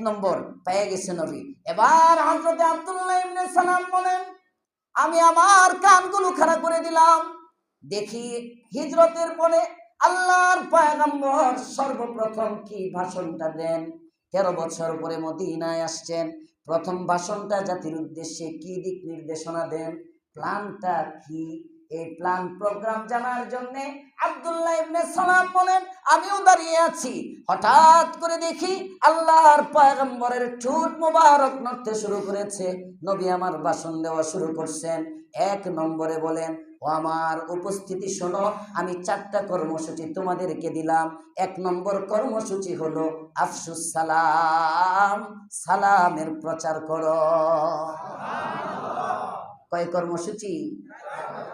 নম্বর পেয়ে গেছে নবী। এবার হযরত আব্দুল্লাহ ইবনে সালাম বলেন, আমি আমার কানগুলো খাড়া করে দিলাম, দেখি হিজরতের পরে আল্লাহর পয়গম্বর সর্বপ্রথম কি ভাষণটা দেন। 13 বছর পরে মদিনায় আসছেন, প্রথম ভাষণটা জাতির উদ্দেশ্যে কি দিক নির্দেশনা দেন, প্ল্যানটা কি, এই প্ল্যান প্রোগ্রাম জানার জন্য আব্দুল্লাহ ইবনে সালাম বলেন, আমিও দাঁড়িয়ে আছি। হঠাৎ করে দেখি আল্লাহর পয়গম্বরের ঠোঁট মোবারক নড়তে শুরু করেছে। নবী আমার ভাষণ দেওয়া শুরু করছেন। 1 নম্বরে বলেন, ও আমার উপস্থিতি শোনো, আমি 4টা কর্মসূচি তোমাদেরকে দিলাম। 1 নম্বর কর্মসূচি হলো আফসুস সালাম, সালামের প্রচার করো। কয় কর্মসূচি?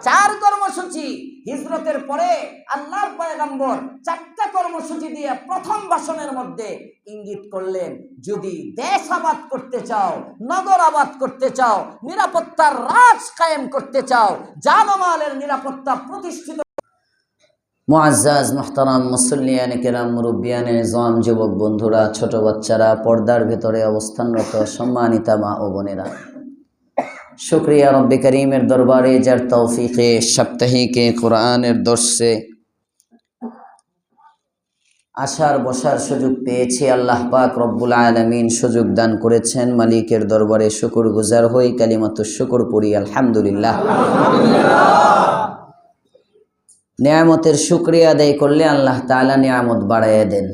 4 কর্মসূচি। হিজরতের পরে আল্লাহর পয়গম্বর 4টা কর্মসূচি দিয়ে প্রথম ভাষণের মধ্যে ইঙ্গিত করলেন, যদি দেশ আবাদ করতে চাও, নগর আবাদ করতে চাও, নিরাপত্তার রাজ কায়েম করতে চাও, জানমালের নিরাপত্তা প্রতিষ্ঠিত। মুআজ্জাজ মুহতারাম মুসল্লিয়ানে কেরাম, মুরব্বিয়ানে নিজাম, যুবক বন্ধুরা, ছোট বাচ্চারা, পর্দার ভেতরে অবস্থানরত সম্মানিতা মা ও বোনেরা, শুকরিয়া রব্বে করিমের দরবারে যার তৌফিকে সাপ্তাহিকে কোরআনের দর্শে আসার বসার সুযোগ পেয়েছি। আল্লাহ পাক রব্বুল আলামিন সুযোগ দান করেছেন। মালিকের দরবারে শুকর গুজার হই, কালিমাতুশ শুকর পড়ি আলহামদুলিল্লাহ। নিয়ামতের শুকরিয়া আদায় করলে আল্লাহ তাআলা নিয়ামত বাড়াইয়া দেন।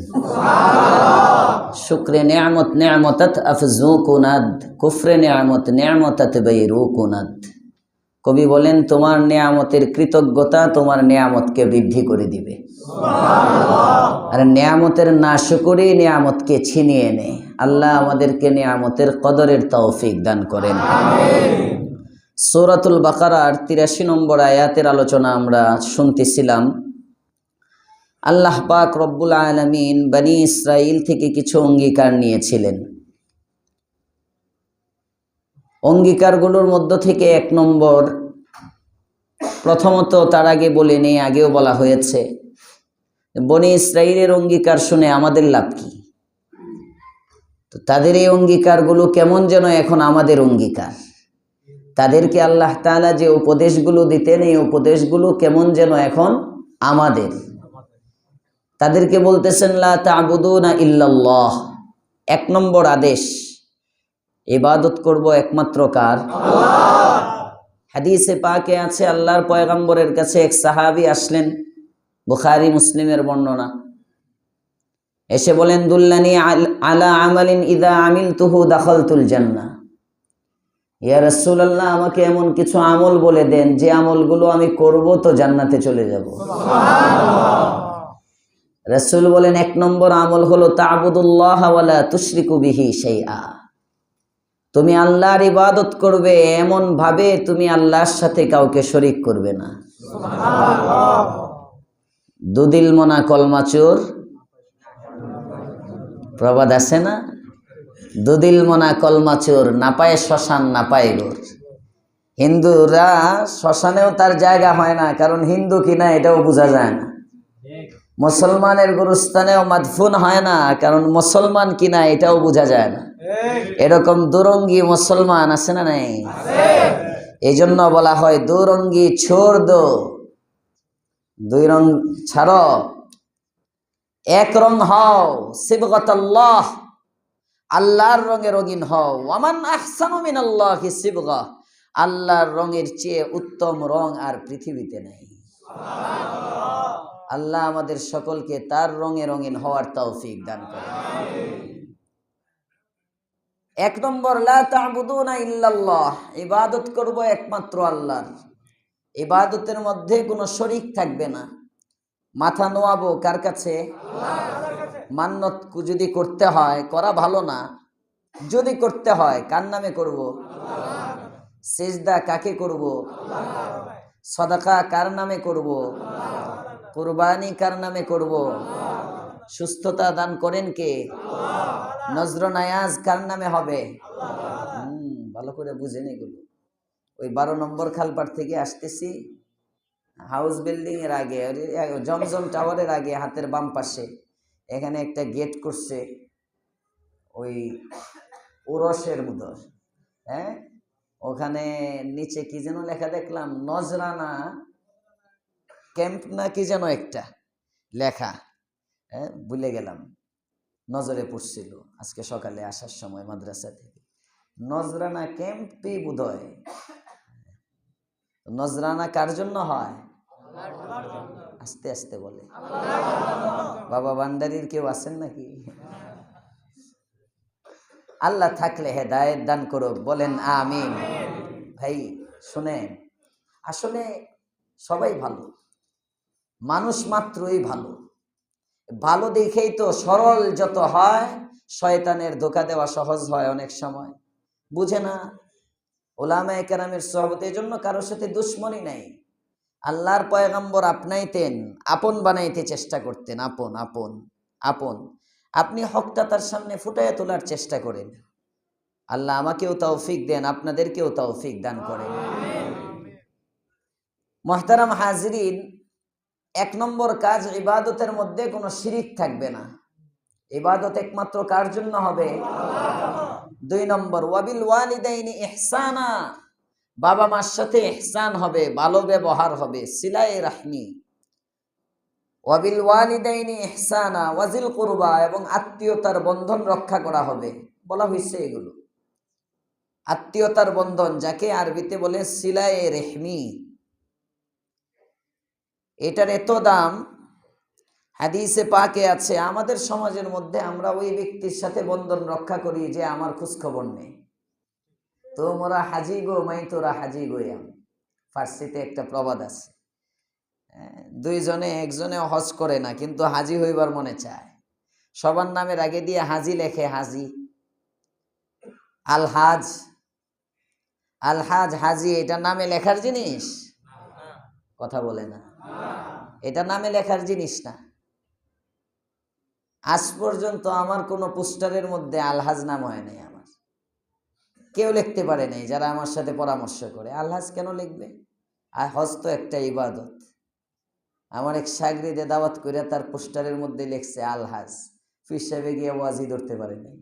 শুকরে নিয়ামত নিয়ামতাত আফজুকুনাদ, কুফরে নিয়ামত নিয়ামতাত বাইরুকুনাদ। কবি বলেন, তোমার নিয়ামতের কৃতজ্ঞতা তোমার নিয়ামতকে বৃদ্ধি করে দিবে, আর নিয়ামতের নাশুকরি নিয়ামতকে ছিনিয়ে নেয়। আল্লাহ আমাদেরকে নিয়ামতের কদরের তৌফিক দান করেন। সূরাতুল বাকারার 83 নম্বর আয়াতের আলোচনা আমরা শুনতেছিলাম। আল্লাহ পাক রব্বুল আলামিন বনি ইসরাইল থেকে কিছু অঙ্গীকার নিয়েছিলেন। অঙ্গীকারগুলোর মধ্য থেকে 1 নম্বর, প্রথমত তার আগে বলে নেই, আগেও বলা হয়েছে, বনি ইসরাইলের অঙ্গীকার শুনে আমাদের লাভ কি? তো তাদের এই অঙ্গীকারগুলো কেমন যেন এখন আমাদের অঙ্গীকার। তাদেরকে আল্লাহ তাআলা যে উপদেশগুলো দিতেন, এই উপদেশগুলো কেমন যেন এখন আমাদের। তাদেরকে বলতেছেন, লা তা'বুদুনা ইল্লাল্লাহ। 1 নম্বর আদেশ, ইবাদত করব একমাত্র কার? আল্লাহ। হাদিসে পাকে আছে, আল্লাহর পয়গম্বরের কাছে এক সাহাবী আসলেন, বুখারী মুসলিমের বর্ণনা। এসে বলেন, দুল্লানি আলা আমালিন ইযা আমিলতুহু দাখালতুল জান্নাহ। ইয়া রাসূলুল্লাহ, আমাকে এমন কিছু আমল বলে দেন যে আমলগুলো আমি করব তো জান্নাতে চলে যাব। সুবহানাল্লাহ। রাসূল বলেন, 1 নম্বর আমল হলো তা'বুদুল্লাহ ওয়া লা তুশরিকু বিহি শাইআ। তুমি আল্লাহর ইবাদত করবে এমন ভাবে তুমি আল্লাহর সাথে কাউকে শরীক করবে না। সুবহানাল্লাহ। দুদিল মনা কলমাচোর প্রবাদ আছে না? দুদিল মনা কলমাচোর, না পায় শ্মশান না পায় গোর। হিন্দুরা শ্মশানেও তার জায়গা হয় না, কারণ হিন্দু কিনা এটাও বোঝা যায় না। মুসলমানের গুরুস্থানেও মাদফুন হয় না, কারণ মুসলমান কিনা এটাও বোঝা যায় না। এরকম দুরঙ্গি মুসলমান আছে না নাই? এই জন্য বলা হয়, দুরঙ্গি ছোড় দো, 2 রং ছাড়ো, 1 রং হও, সিবগাতাল্লাহ, আল্লাহর রঙে রঙিন হও। ওয়ামান আহসানু মিনাল্লাহি সিবগা, আল্লাহর রঙের চেয়ে উত্তম রং আর পৃথিবীতে নেই। আল্লাহ আমাদের সকলকে তার রঙে রঙিন হওয়ার তৌফিক দান করেন। 1 নম্বর, লা তা'বুদুনা ইল্লাল্লাহ, ইবাদত করব একমাত্র আল্লাহর। ইবাদতের মধ্যে কোনো শরীক থাকবে না। মাথা নোয়াবো কার কাছে? আল্লাহর কাছে। মান্নত যদি করতে হয়, করা ভালো না, যদি করতে হয় কার নামে করব? আল্লাহর। সিজদা কাকে করব? আল্লাহর। সাদাকা কার নামে করব? আল্লাহর। কুরবানি কার নামে করব? আল্লাহর। সুস্থতা দান করেন কে? আল্লাহ। নজর নায়াজ কার নামে হবে? আল্লাহ। ভালো করে বুঝেন এগুলো। ওই 12 নম্বর খালপাড় থেকে আসতেছি, হাউস বিল্ডিং এর আগে, জমজম টাওয়ারের আগে হাতের বাম পাশে এখানে একটা গেট করছে, ওই উরসের মতো, হ্যাঁ, ওখানে নিচে কি যেন লেখা দেখলাম, নজরানা ক্যাম্প না কি যেন একটা লেখা, হ্যাঁ ভুলে গেলাম, নজরে পড়ছিল আজকে সকালে আসার সময় মাদ্রাসা থেকে। নজরানা ক্যাম্পই বোধহয়। নজরানা কার জন্য হয়? আস্তে আস্তে বলে। বাবা ভান্ডারীর কেউ আছেন নাকি? আল্লাহ থাকলে হেদায়েত দান করুক, বলেন আমিন। ভাই শুনেন, আসলে সবাই ভালো, মানুষ মাত্রই ভালো। ভালো দেখেই তো সরল যত হয় শয়তানের ধোঁকা দেওয়া সহজ হয় অনেক সময়, বুঝে না। ওলামায়ে কেরামের সোহবতের জন্য কারোর সাথে দুশ্মনী নাই। আল্লাহর পয়গম্বর আপনাইতেন, আপন বানাইতে চেষ্টা করতেন, আপন আপন আপন। আপনি হকটা তার সামনে ফুটাইয়া তোলার চেষ্টা করেন। আল্লাহ আমাকেও তৌফিক দেন, আপনাদেরকেও তৌফিক দান করেন। মুহতারাম হাজিরিন, 1 নম্বর কাজ, ইবাদতের মধ্যে কোনো শিরিক থাকবে না। ইবাদত একমাত্র কার জন্য হবে? 2 নম্বর, ওয়াবিল ওয়ালিদাইনি ইহসানা, বাবা মার সাথে ইহসান হবে, ভালো ব্যবহার হবে, সিলায়ে রাহমি। ওয়াবিল ওয়ালিদাইনি ইহসানা ওয়াজিল কুরবা, এবং আত্মীয়তার বন্ধন রক্ষা করা হবে। বলা হয়েছে এগুলো আত্মীয়তার বন্ধন, যাকে আরবিতে বলে সিলায়ে রেহমি। এটার এত দাম, হাদিসে পাকে আছে। আমাদের সমাজের মধ্যে আমরা ওই ব্যক্তির সাথে বন্ধন রক্ষা করি যে আমার খোঁজ খবর নেই। তোমরা হাজি গো মাই তোরা হাজি গোয়াম, ফার্সিতে একটা প্রবাদ আছে। দুইজনে একজনে হজ করে না, কিন্তু হাজি হইবার মনে চায়। সবার নামের আগে দিয়ে হাজি লেখে, হাজি, আলহাজ, আলহাজ, হাজি, এটা নামে লেখার জিনিস? কথা বলে না, এটা নামে লেখার জিনিস না। আজ পর্যন্ত আমার কোনো পোস্টারের মধ্যে আলহাজ নাম হয় নাই। আমার কেউ লিখতে পারে নাই যারা আমার সাথে পরামর্শ করে। আলহাজ কেন লিখবে? আর হজ তো একটা ইবাদত। আমার এক শাগরিদে দাওয়াত করে তার পোস্টারের মধ্যে লিখছে আলহাজ, পীর সাহেবে গিয়ে ওয়াজি ধরতে পারে নাই।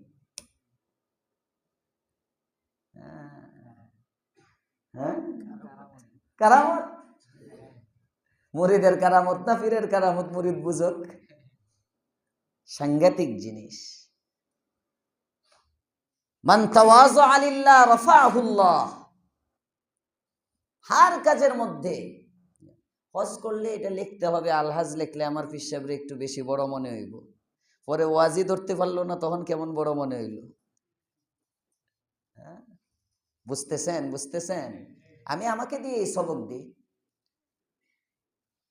হ্যাঁ, কারামত, মুরিদের কারামত না পীরের কারামত, মুরিদ বুঝক। সাংঘাতিক জিনিস। মান তাওয়াযা লিল্লাহ রাফাআহুল্লাহ। হার কাজের মধ্যে হজ করলে এটা লিখতে হবে, আলহাজ লিখলে আমার পীর সাহেবের একটু বেশি বড় মনে হইব। পরে ওয়াজি ধরতে পারলো না, তখন কেমন বড় মনে হইল। হ্যাঁ, বুঝতেছেন? বুঝতেছেন? আমি আমাকে দিয়ে এই সবক দিই।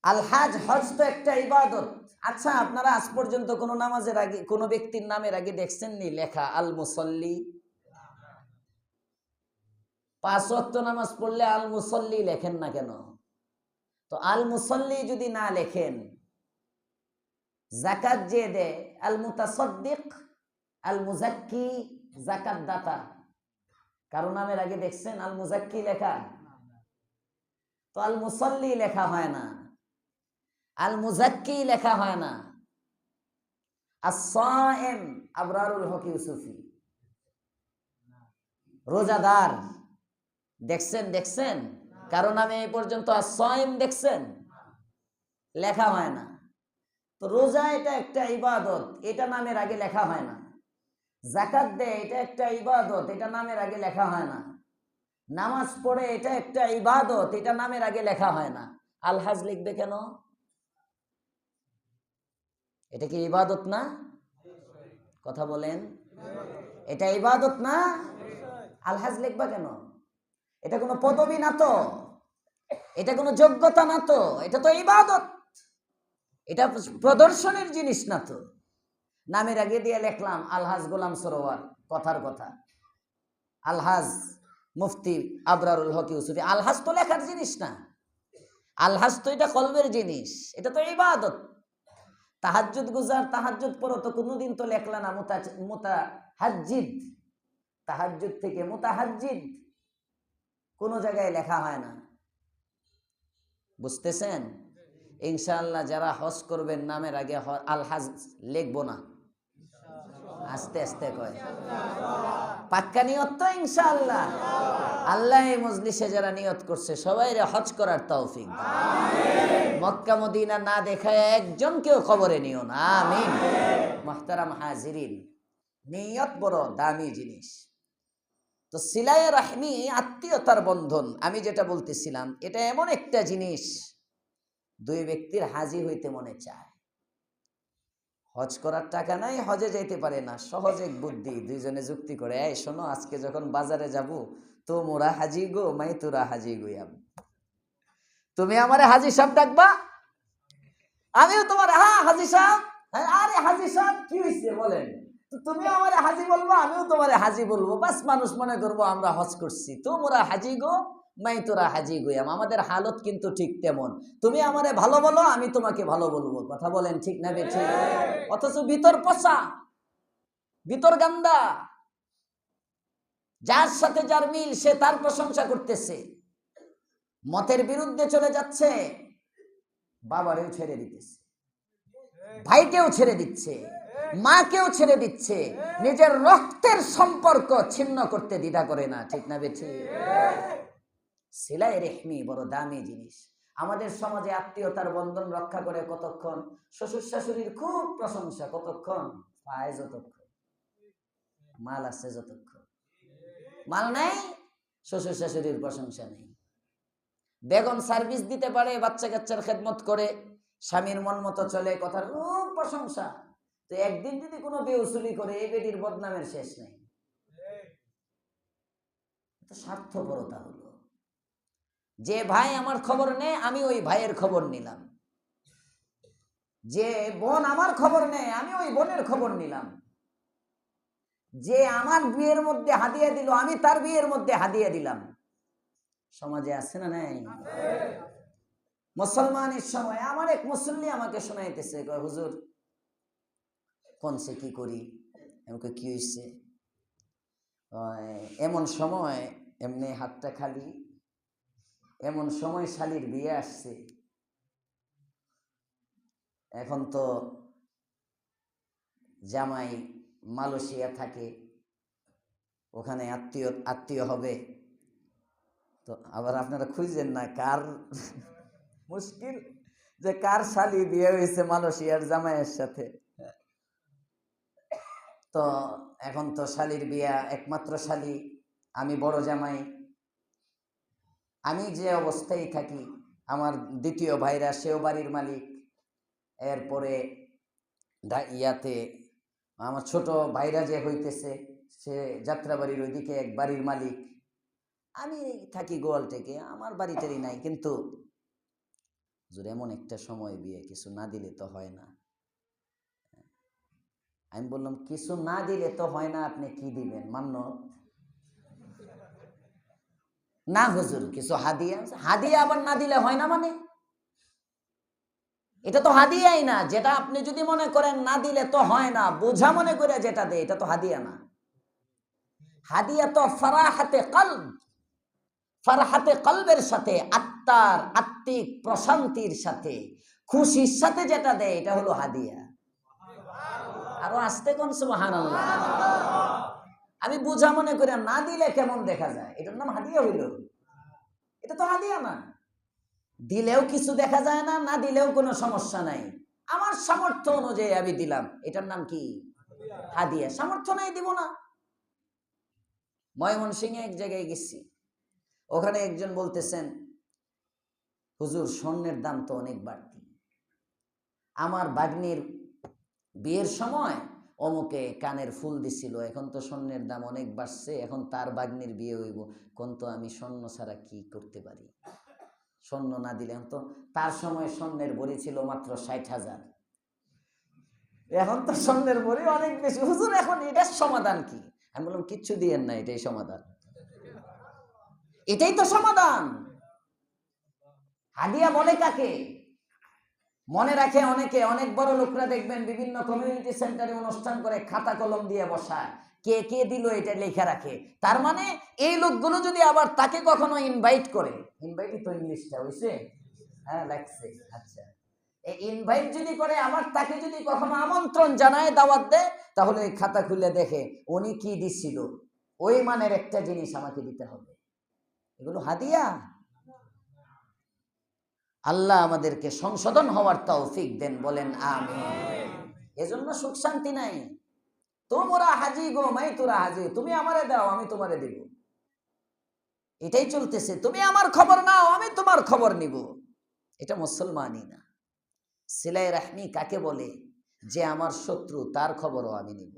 আলহাজ, হজ তো একটা ইবাদত। আচ্ছা, আপনারা আজ পর্যন্ত কোন নামাজের আগে কোন ব্যক্তির নামের আগে দেখছেন নি লেখা আল মুসল্লি? 5 ওয়াক্ত নামাজ পড়লে আল মুসল্লি লেখেন না কেন? তো আল মুসল্লি যদি না লেখেন, যাকাত যে দেয়, আল মুতাসাদ্দিক, আল মুজাক্কি, যাকাত দাতা, কারো নামের আগে দেখছেন আল মুজাক্কি লেখা? তো আল মুসল্লি লেখা হয় না, আল মুজাক্কি লেখা হয় না। as-সাইম আবরারুল হক ইউসুফি, রোজাদার দেখছেন? দেখছেন কারো নামে এই পর্যন্ত as-সাইম দেখছেন? লেখা হয় না। তো রোজা এটা একটা ইবাদত, এটা নামের আগে লেখা হয় না। যাকাত দেয়, এটা একটা ইবাদত, এটা নামের আগে লেখা হয় না। নামাজ পড়ে, এটা একটা ইবাদত, এটা নামের আগে লেখা হয় না। আলহাজ লিখবে কেন? এটা কি ইবাদত না? কথা বলেন, এটা ইবাদত না? আলহাজ লিখবা কেন? এটা কোনো পদবী না তো, এটা কোনো যোগ্যতা না তো, এটা তো ইবাদত। এটা প্রদর্শনের জিনিস না তো। নামের আগে দিয়ে লিখলাম আলহাজ গোলাম সরোয়ার, কথার কথা, আলহাজ মুফতি আবরারুল হক ইউসুফি। আলহাজ তো লেখার জিনিস না, আলহাজ তো এটা কলবের জিনিস, এটা তো ইবাদত। তাহাজ্জুদ গুজার, তাহাজ্জুদ পড়ো, তো কোনোদিন তো লেখলা না মুতাহাজ্জিদ। তাহাজ্জুদ থেকে মুতাহাজ্জিদ কোন জায়গায় লেখা হয় না। বুঝতেছেন? ইনশাআল্লাহ যারা হজ করবেন নামের আগে আলহাজ লিখবো না। আস্তে আস্তে কয়, পাক্কা নিয়ত তো ইনশাআল্লাহ। আল্লাহ এই মজলিসে যারা নিয়ত করছে সবাই হজ করার তৌফিক দান। মক্কা মদিনা না দেখায় একজনকেও কবরে নিও না, আমিন। মুহতারাম হাজিরিন, নিয়ত বড় দামি জিনিস। তো সিলায়ে রাহমি, আত্মীয়তার বন্ধন, আমি যেটা বলতেছিলাম, এটা এমন একটা জিনিস দুই ব্যক্তির হাজি হইতে মনে চায়। হজ করার টাকা নাই, হজে যাইতে পারে না, সহজ এক বুদ্ধি, দুইজনে যুক্তি করে, এই শোনো, আজকে যখন বাজারে যাব, তো মোরা হাজি গো, মাই তোরা হাজি গইয়াম, তুমি আমারে হাজি সাহেব ডাকবা, আমিও তোমার, হ্যাঁ হাজি সাহেব, আরে হাজি সাহেব কি হয়েছে বলেন, তুমি আমারে হাজি বলবো, আমিও তোমারে হাজি বলবো, বাস মানুষ মনে করবো আমরা হজ করছি, তো মোরা হাজি গো, মাই তোরা হাজি গইয়াম। আমাদের হালত কিন্তু ঠিক তেমন, তুমি আমারে ভালো বলো, আমি তোমাকে ভালো বলবো, কথা বলেন ঠিক না বেঠিক? অথচ ভিতর পচা, ভিতর গান্দা, যার সাথে যার মিল সে তার প্রশংসা করতেছে, মতের বিরুদ্ধে চলে যাচ্ছে, বাবারেও ছেড়ে দিতেছে, ভাইকেও ছেড়ে দিচ্ছে, মাকেও ছেড়ে দিচ্ছে, নিজের রক্তের সম্পর্ক ছিন্ন করতে দ্বিধা করে না, ঠিক না বেঠিক? সিলায়ে রেহমি বড় দামি জিনিস। আমাদের সমাজে আত্মীয়তার বন্ধন রক্ষা করে কতক্ষণ? শ্বশুর শাশুড়ির খুব প্রশংসা কতক্ষণ? পায় যতক্ষণ, মাল আছে যতক্ষণ, মাল নাই শ্বশুর শাশুড়ির প্রশংসা নেই। বেগম সার্ভিস দিতে পারে, বাচ্চা কাচ্চার খেদমত করে, স্বামীর মন মতো চলে, কথার খুব প্রশংসা, তো একদিন যদি কোনো বেউসুলি করে, এই বেটির বদনামের শেষ নেই। স্বার্থপরতা হলো, যে ভাই আমার খবর নেয় আমি ওই ভাইয়ের খবর নিলাম, যে বোন আমার খবর নেয় আমি ওই বোনের খবর নিলাম, যে আমার বিয়ের মধ্যে হাদিয়া দিল আমি তার বিয়ের মধ্যে হাদিয়া দিলাম। সমাজে আছে না নাই? মুসলমানের সময় আমার এক মুসল্লি আমাকে শোনাইতেছে, হুজুর কোনসে কি করি, আমাকে কি হয়েছে, এমন সময় এমনি হাতটা খালি, এমন সময় শালির বিয়ে আসছে, এখন তো জামাই মালয়েশিয়া থাকে, ওখানে আত্মীয় হবে, তো আবার আপনারা খুঁজছেন না কার মুশকিল, যে কার শালি বিয়ে হয়েছে মালয়েশিয়ার জামাইয়ের সাথে। তো এখন তো শালির বিয়া, একমাত্র শালি, আমি বড় জামাই, আমি যে অবস্থায় থাকি, আমার দ্বিতীয় ভাইরা সেও বাড়ির মালিক, এরপরে ইয়াতে আমার ছোট ভাইরা যে হইতেছে সে যাত্রাবাড়ির ওইদিকে এক বাড়ির মালিক, আমি থাকি গোয়ালটেকে, আমার বাড়িটারই নাই, কিন্তু এমন একটা সময় বিয়ে, কিছু না দিলে তো হয় না। আমি বললাম কিছু না দিলে তো হয় না, আপনি কি দিবেন? মান্য না হুজুর, কিছু হাদিয়া। হাদিয়া আবার না দিলে হয় না মানে? এটা তো হাদিয়াই না, যেটা আপনি যদি মনে করেন না দিলে তো হয় না, বোঝা মনে করে যেটা দেয়, এটা তো হাদিয়া না। হাদিয়া তো ফারাহাতে কলব, ফারহাতে কলবের সাথে, আত্মার আত্মিক প্রশান্তির সাথে, খুশির সাথে যেটা দেয়, এটা হলো হাদিয়া। আরো আসতে কোন সুবহানাল্লাহ। আমি বোঝা মনে করে না দিলে কেমন দেখা যায়, এটার নাম হাদিয়া হইল? এটা তো হাদিয়া না। দিলেও কিছু দেখা যায় না, না দিলেও কোনো সমস্যা নাই, আমার সামর্থ্য অনুযায়ী আমি দিলাম, এটার নাম কি? হাদিয়া। সামর্থ্য নাই, দিব না। ময়মনসিংহে এক জায়গায় গেছি, ওখানে একজন বলতেছেন, হুজুর স্বর্ণের দাম তো অনেক বাড়তি, আমার বাগ্নির বিয়ের সময় অমুকে কানের ফুল দিছিল, এখন তো স্বর্ণের দাম অনেক বাড়ছে, এখন তার বাগ্নির বিয়ে হইব, কোন তো আমি স্বর্ণ ছাড়া কি করতে পারি, স্বর্ণ না দিলে। তো তার সময় স্বর্ণের ভরি ছিল মাত্র 60,000, এখন তো স্বর্ণের ভরি অনেক বেশি, হুজুর এখন এটার সমাধান কি? আমি বললাম কিচ্ছু দিয়েন না, এটাই সমাধান, এটাই তো সমাধান। হাদিয়া বলে কাকে? মনে রাখে অনেকে, অনেক বড় লোকরা দেখবেন বিভিন্ন কমিউনিটি সেন্টারে অনুষ্ঠান করে খাতা কলম দিয়ে বসায়, কে কে দিল এটা লেখা রাখে। তার মানে এই লোকগুলো যদি আবার তাকে কখনো ইনভাইট করে, ইনভাইটই তো ইংলিশটা হইছে, হ্যাঁ লাগছে, আচ্ছা, এই ইনভাইট যদি করে, আবার তাকে যদি কখনো আমন্ত্রণ জানায়, দাওয়াত দেয়, তাহলে ওই খাতা খুলে দেখে উনি কি দিছিল, ওই মানের একটা জিনিস আমাকে দিতে হবে। এগুলো হাদিয়া। আল্লাহ আমাদেরকে সংশোধন হওয়ার তৌফিক দেন, বলেন আমিন। এজন্য সুখ শান্তি নাই। তোমরা হাজি গো মাই তোরা হাজি, তুমি আমারে দাও আমি তোমারে দেব, এটাই চলতেছে। তুমি আমার খবর নাও আমি তোমার খবর নিব, এটা মুসলমানই না। সিলাই রাহমি কাকে বলে? যে আমার শত্রু তার খবরও আমি নিব।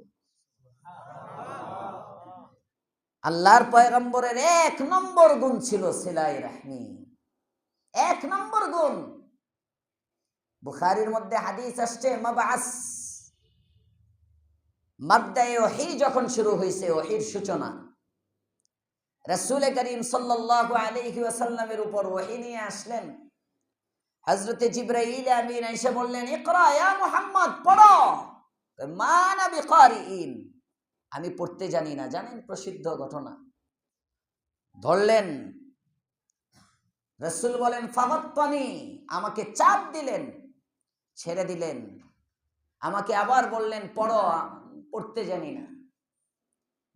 আল্লাহর পয়গম্বরের 1 নম্বর গুণ ছিল সিলাই রাহমি, 1 নম্বর গুণ। বুখারীর মধ্যে হাদিস আসছে, মাবআস, মাবদায়ে ওহী যখন শুরু হয়েছে, ওহীর সূচনা, রাসূল করিম সাল্লাল্লাহু আলাইহি ওয়াসাল্লামের উপর ওহী নিয়ে আসলেন। হযরতে জিবরাইল আমিন এসে বললেন, ইকরা ইয়া মুহাম্মদ, পড়ো। মা আনা বিকারিইন, আমি পড়তে জানি না। জানেন প্রসিদ্ধ ঘটনা। ধরলেন, রাসূল বলেন ফাগাত্তানি, আমাকে চাপ দিলেন, ছেড়ে দিলেন। আমাকে আবার বললেন পড়ো, পড়তে জানি না।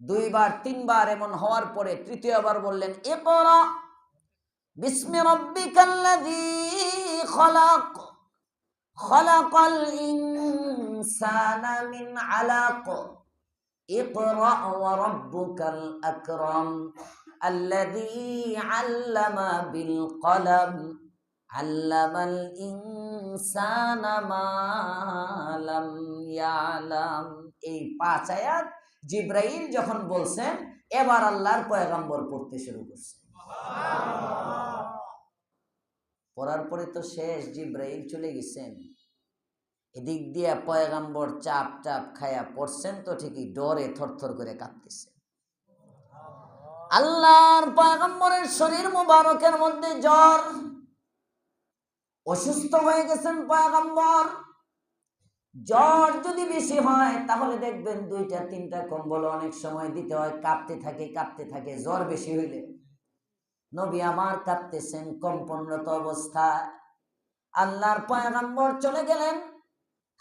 2 বার 3 বার এমন হওয়ার পরে তৃতীয়বার বললেন, ইকরা বিসমি রাব্বিকাল্লাযী খলাক, খলাকাল ইনসানা মিন আলাক, ইকরা ওয়া রাব্বুকাল আকরাম, আল্লাযী আল্লামা বিল কলম, আল্লামাল ইনসানা মা লাম ইয়ালাম। এই 5 আয়াত জিবরাইল যখন বলছেন, এবার আল্লাহর পয়গম্বর পড়তে শুরু করছে। পড়ার পরে তো শেষ, জিবরাইল চলে গেছেন। এদিক দিয়ে পয়গম্বর চাপ চাপ খায়া পড়ছেন তো ঠিকই, ডরে থরথর করে কাঁপতেছে। আল্লাহর পয়গম্বরের শরীর মুবারকের মধ্যে জ্বর, অসুস্থ হয়ে গেছেন পয়গম্বর। জ্বর যদি বেশি হয় তাহলে দেখবেন 2টা 3টা কম্বল অনেক সময় দিতে হয়, কাঁপতে থাকে কাঁপতে থাকে। জ্বর বেশি হইলে নবী আমার কাঁপতেছেন, কম্পনরত অবস্থায়। আল্লাহর পয়গম্বর চলে গেলেন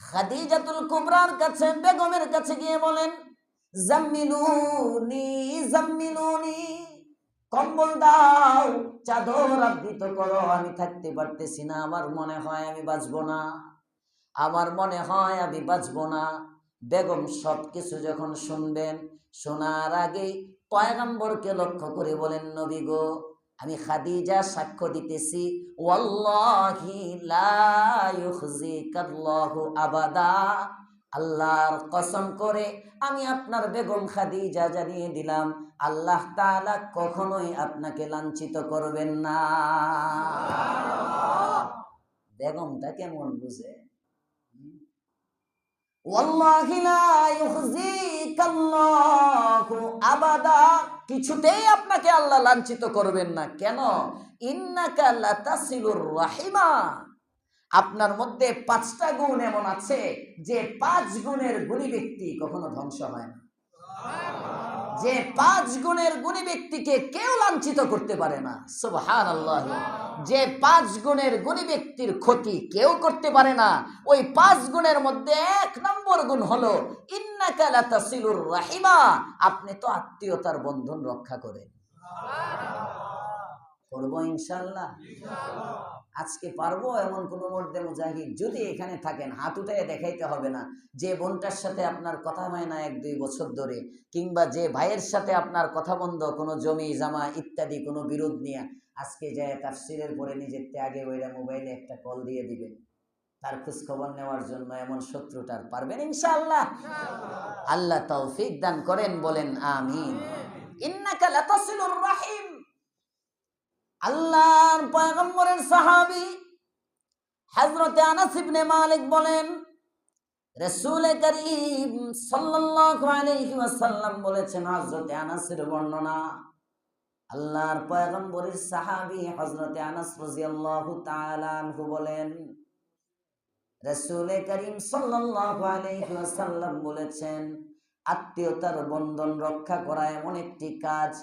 খাদিজাতুল কুবরার কাছে, বেগমের কাছে গিয়ে বলেন, জাম্মিলুনি জাম্মিলুনি, কম্বল দাও, চাদর আবৃত করো, আমি থাকতে পারতেছি না, আমার মনে হয় আমি বাঁচবো না, আমার মনে হয় আমি বাঁচবো না। বেগম সবকিছু যখন শুনবেন, শোনার আগেই পয়গম্বরকে লক্ষ্য করে বলেন, নবী গো, আমি খাদিজা সাক্ষ্য দিতেছি, ওয়াল্লাহি লা ইউখজিকাল্লাহু আবাদা, আল্লাহর কসম করে আমি আপনার বেগম খাদিজা জানিয়ে দিলাম, আল্লাহ তাআলা কখনোই আপনাকে লাঞ্ছিত করবেন না। বেগমটা কেমন বুঝে? ওয়াল্লাহি লা ইউখজিকাল্লাহু আবাদা, কিছুতেই আপনাকে আল্লাহ লাঞ্ছিত করবেন না। কেন? ইন্নাকা লাতাসিলুর রাহিমা, আপনার মধ্যে 5টা গুণ এমন আছে যে 5 গুণের গুণী ব্যক্তি কখনো ধ্বংস হয় না। যে 5 গুণের গুণী ব্যক্তিকে কেউ লাঞ্ছিত করতে পারে না। সুবহানাল্লাহ। যে 5 গুণের গুণী ব্যক্তির ক্ষতি কেউ করতে পারে না, ওই 5 গুণের মধ্যে 1 নম্বর গুণ হলো ইন্নাকা লাতাসিলুর রাহিমা, আপনি তো আত্মীয়তার বন্ধন রক্ষা করেন। করবো ইনশাআল্লাহ। আজকে পারবো এমন কোন মর্দে মুজাহিদ যদি এখানে থাকেন, হাত উঠায় দেখাইতে হবে না যে বোনটার সাথে আপনার কথা হয় না 1-2 বছর ধরে, কিংবা যে ভাইয়ের সাথে আপনার কথা বন্ধ কোনো জমি জামা ইত্যাদি কোনো বিরোধ নিয়ে, আজকে যায় তাফসিরের পরে নিজের ত্যাগে ওইরা মোবাইলে একটা কল দিয়ে দিবেন তার খোঁজ খবর নেওয়ার জন্য। এমন শত্রুটার পারবেন ইনশাআল্লাহ। আল্লাহ তৌফিক দান করেন, বলেন আমিন। ইন্নাকা লাতাসিলুর রাহিম। আল্লাহর পয়গম্বরের সাহাবী হযরতে আনাস ইবনে মালিক বলেন, রাসূল করিম সাল্লাল্লাহু আলাইহি ওয়াসাল্লাম বলেছেন, হযরতে আনাসের বর্ণনা, আল্লাহর পয়গম্বরের সাহাবী হযরতে আনাস রাদিয়াল্লাহু তাআলা আনহু বলেন, রাসূল করিম সাল্লাল্লাহু আলাইহি ওয়াসাল্লাম বলেছেন, আত্মীয়তার বন্ধন রক্ষা করা এমন একটি কাজ,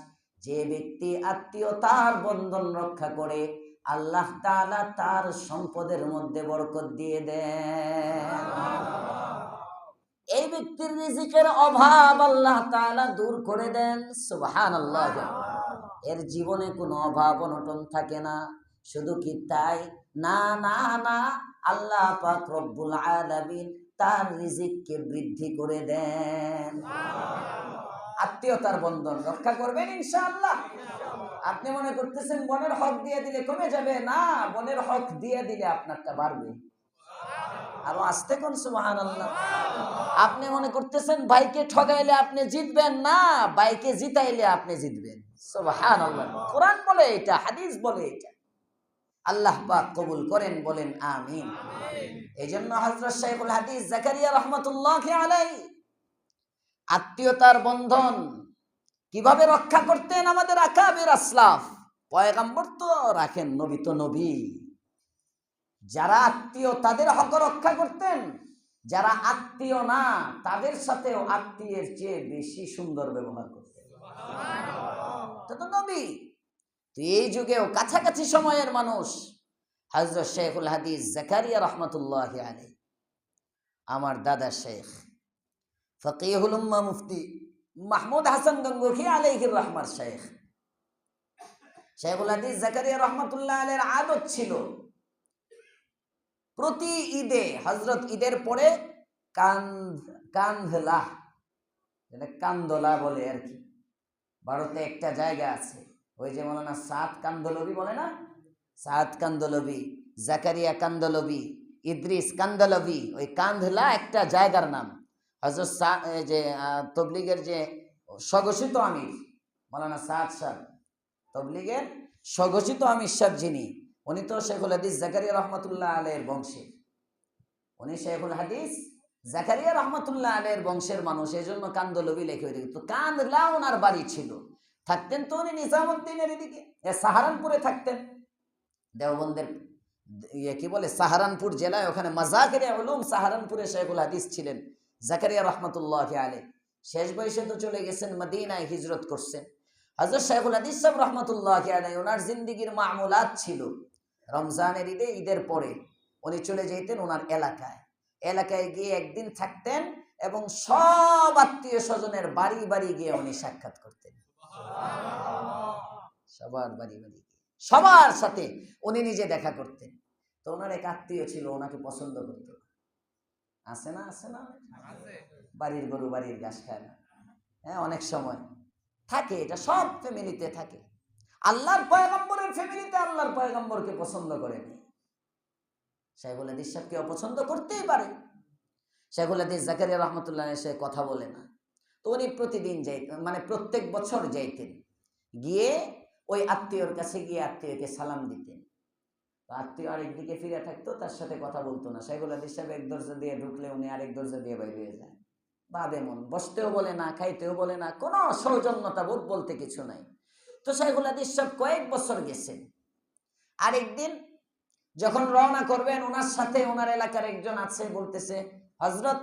যে ব্যক্তি আত্মীয়তার বন্ধন রক্ষা করে আল্লাহ তাআলা তার সম্পদের মধ্যে বরকত দিয়ে দেন। এই ব্যক্তির রিজিকের অভাব আল্লাহ তাআলা দূর করে দেন। সুবহানাল্লাহ। এর জীবনে কোনো অভাব অনটন থাকে না। শুধু কি তাই? না না না, আল্লাহ পাক রব্বুল আলামিন তার রিজিককে বৃদ্ধি করে দেন। আত্মীয়তার বন্ধন রক্ষা করবেন ইনশাআল্লাহ। আপনি মনে করতেছেন বোনের হক দিয়ে দিলে কমে যাবে? না, বোনের হক দিয়ে দিলে আপনারটা বাড়বে। আরো আস্তে কোন সুবহানাল্লাহ। আপনি মনে করতেছেন ভাইকে ঠগাইলে আপনি জিতবেন? না, ভাইকে জিতাইলে আপনি জিতবেন। সুবহানাল্লাহ। কোরআন বলে এটা, হাদিস বলে এটা। আল্লাহ পাক কবুল করেন, বলেন আমিন। এইজন্য হযরত শাইখুল হাদিস জাকারিয়া রাহমাতুল্লাহি আলাইহি আত্মীয়তার বন্ধন কিভাবে রক্ষা করতেন আমাদের আকাবের আসলাফ। পয়গম্বর তো রাখেন, নবী তো নবী। যারা আত্মীয় তাদের হক রক্ষা করতেন, যারা আত্মীয় না তাদের সাথেও আত্মীয়ের চেয়ে বেশি সুন্দর ব্যবহার করতেন। তো তো নবী। তো এই যুগেও কাছাকাছি সময়ের মানুষ হযরত শাইখুল হাদিস জাকারিয়া রাহমাতুল্লাহি আলাইহি, আমার দাদা শেখ ফকিহুল উম্মাহ মুফতি মাহমুদ হাসান গঙ্গোহী আলাইহির রহমার শেখ শাইখুল হাদিস জাকারিয়া রাহমাতুল্লাহ আলাইহির আদত ছিল প্রতি ঈদে, হযরত ঈদের পরে কান্ধলা, যেটা কান্দোলা বলে আর কি, ভারতে একটা জায়গা আছে, ওই যে মৌলানা সাদ কান্দলবি বলে না, সাদ কান্দলবি, জাকারিয়া কান্দলবি, ইদ্রিস কান্দলবি, ওই কান্ধলা একটা জায়গার নাম। হযরত যে তবলিগের যে স্বঘোষিত আমির মৌলানা সাদ সাহেব, তবলিগের স্বঘোষিত আমির সাহেব যিনি, উনি তো শাইখুল হাদিস জাকারিয়া রহমতুল্লাহ আলাইহির বংশের। উনি শাইখুল হাদিস জাকারিয়া রহমতুল্লাহ আলাইহির বংশের মানুষ, এই জন্য কান্দলবি লেখে। ওইদিকে তো কান্দলা ওনার বাড়ি ছিল। থাকতেন তো উনি নিজামুদ্দিনের এদিকে সাহারানপুরে থাকতেন, দেওবন্দের কি বলে সাহারানপুর জেলায়, ওখানে মাজাকিরে উলুম সাহারানপুরে শাইখুল হাদিস ছিলেন জাকারিয়া রহমতুল্লাহ আলাইহি। শেষ বয়সে তো চলে গেছেন, মদিনায় হিজরত করছেন। হযরত শাইখুল হাদিস সাহেব রহমতুল্লাহ আলাইহি ওনার জিন্দেগীর মামুলাত ছিল, রমজানের ঈদে, ঈদের পরে উনি চলে যেতেন ওনার এলাকায় গিয়ে একদিন থাকতেন এবং সব আত্মীয় স্বজনের বাড়ি বাড়ি গিয়ে উনি সাক্ষাৎ করতেন। সবার বাড়ি বাড়ি গিয়ে সবার সাথে উনি নিজে দেখা করতেন। তো ওনার এক আত্মীয় ছিল, ওনাকে পছন্দ করত। আছে না, আছে না, বাড়ির গরু বাড়ির ঘাস খায় না। হ্যাঁ, অনেক সময় থাকে, এটা সব ফ্যামিলিতে থাকে। আল্লাহর পয়গম্বরের ফ্যামিলিতে আল্লাহর পয়গম্বরকে পছন্দ করেনি, শাইখুল হাদিস সাহেবকে অপছন্দ করতেই পারে। শাইখুল হাদিস জাকারিয়া রহমতুল্লাহ সে কথা বলে না। তো উনি প্রতিদিন যাইতেন, মানে প্রত্যেক বছর যাইতেন, গিয়ে ওই আত্মীয়র কাছে গিয়ে আত্মীয়কে সালাম দিতেন। আত্মীয় আরেক দিকে ফিরে থাকতো, তার সাথে কথা বলতো না। শাইখুল হাদিস সাহেব এক দরজা দিয়ে ঢুকলে উনি আরেক দরজা দিয়ে বাইরে হয়ে যায়। ভাবে মন, বসতেও বলে না, খাইতেও বলে না, কোনো সৌজন্যতা বোধ বলতে কিছু নাই। তো শাইখুল হাদিস সাহেব কয়েক বছর গেছেন। আরেকদিন যখন রওনা করবেন, ওনার সাথে ওনার এলাকার একজন আছে, বলতেছে, হযরত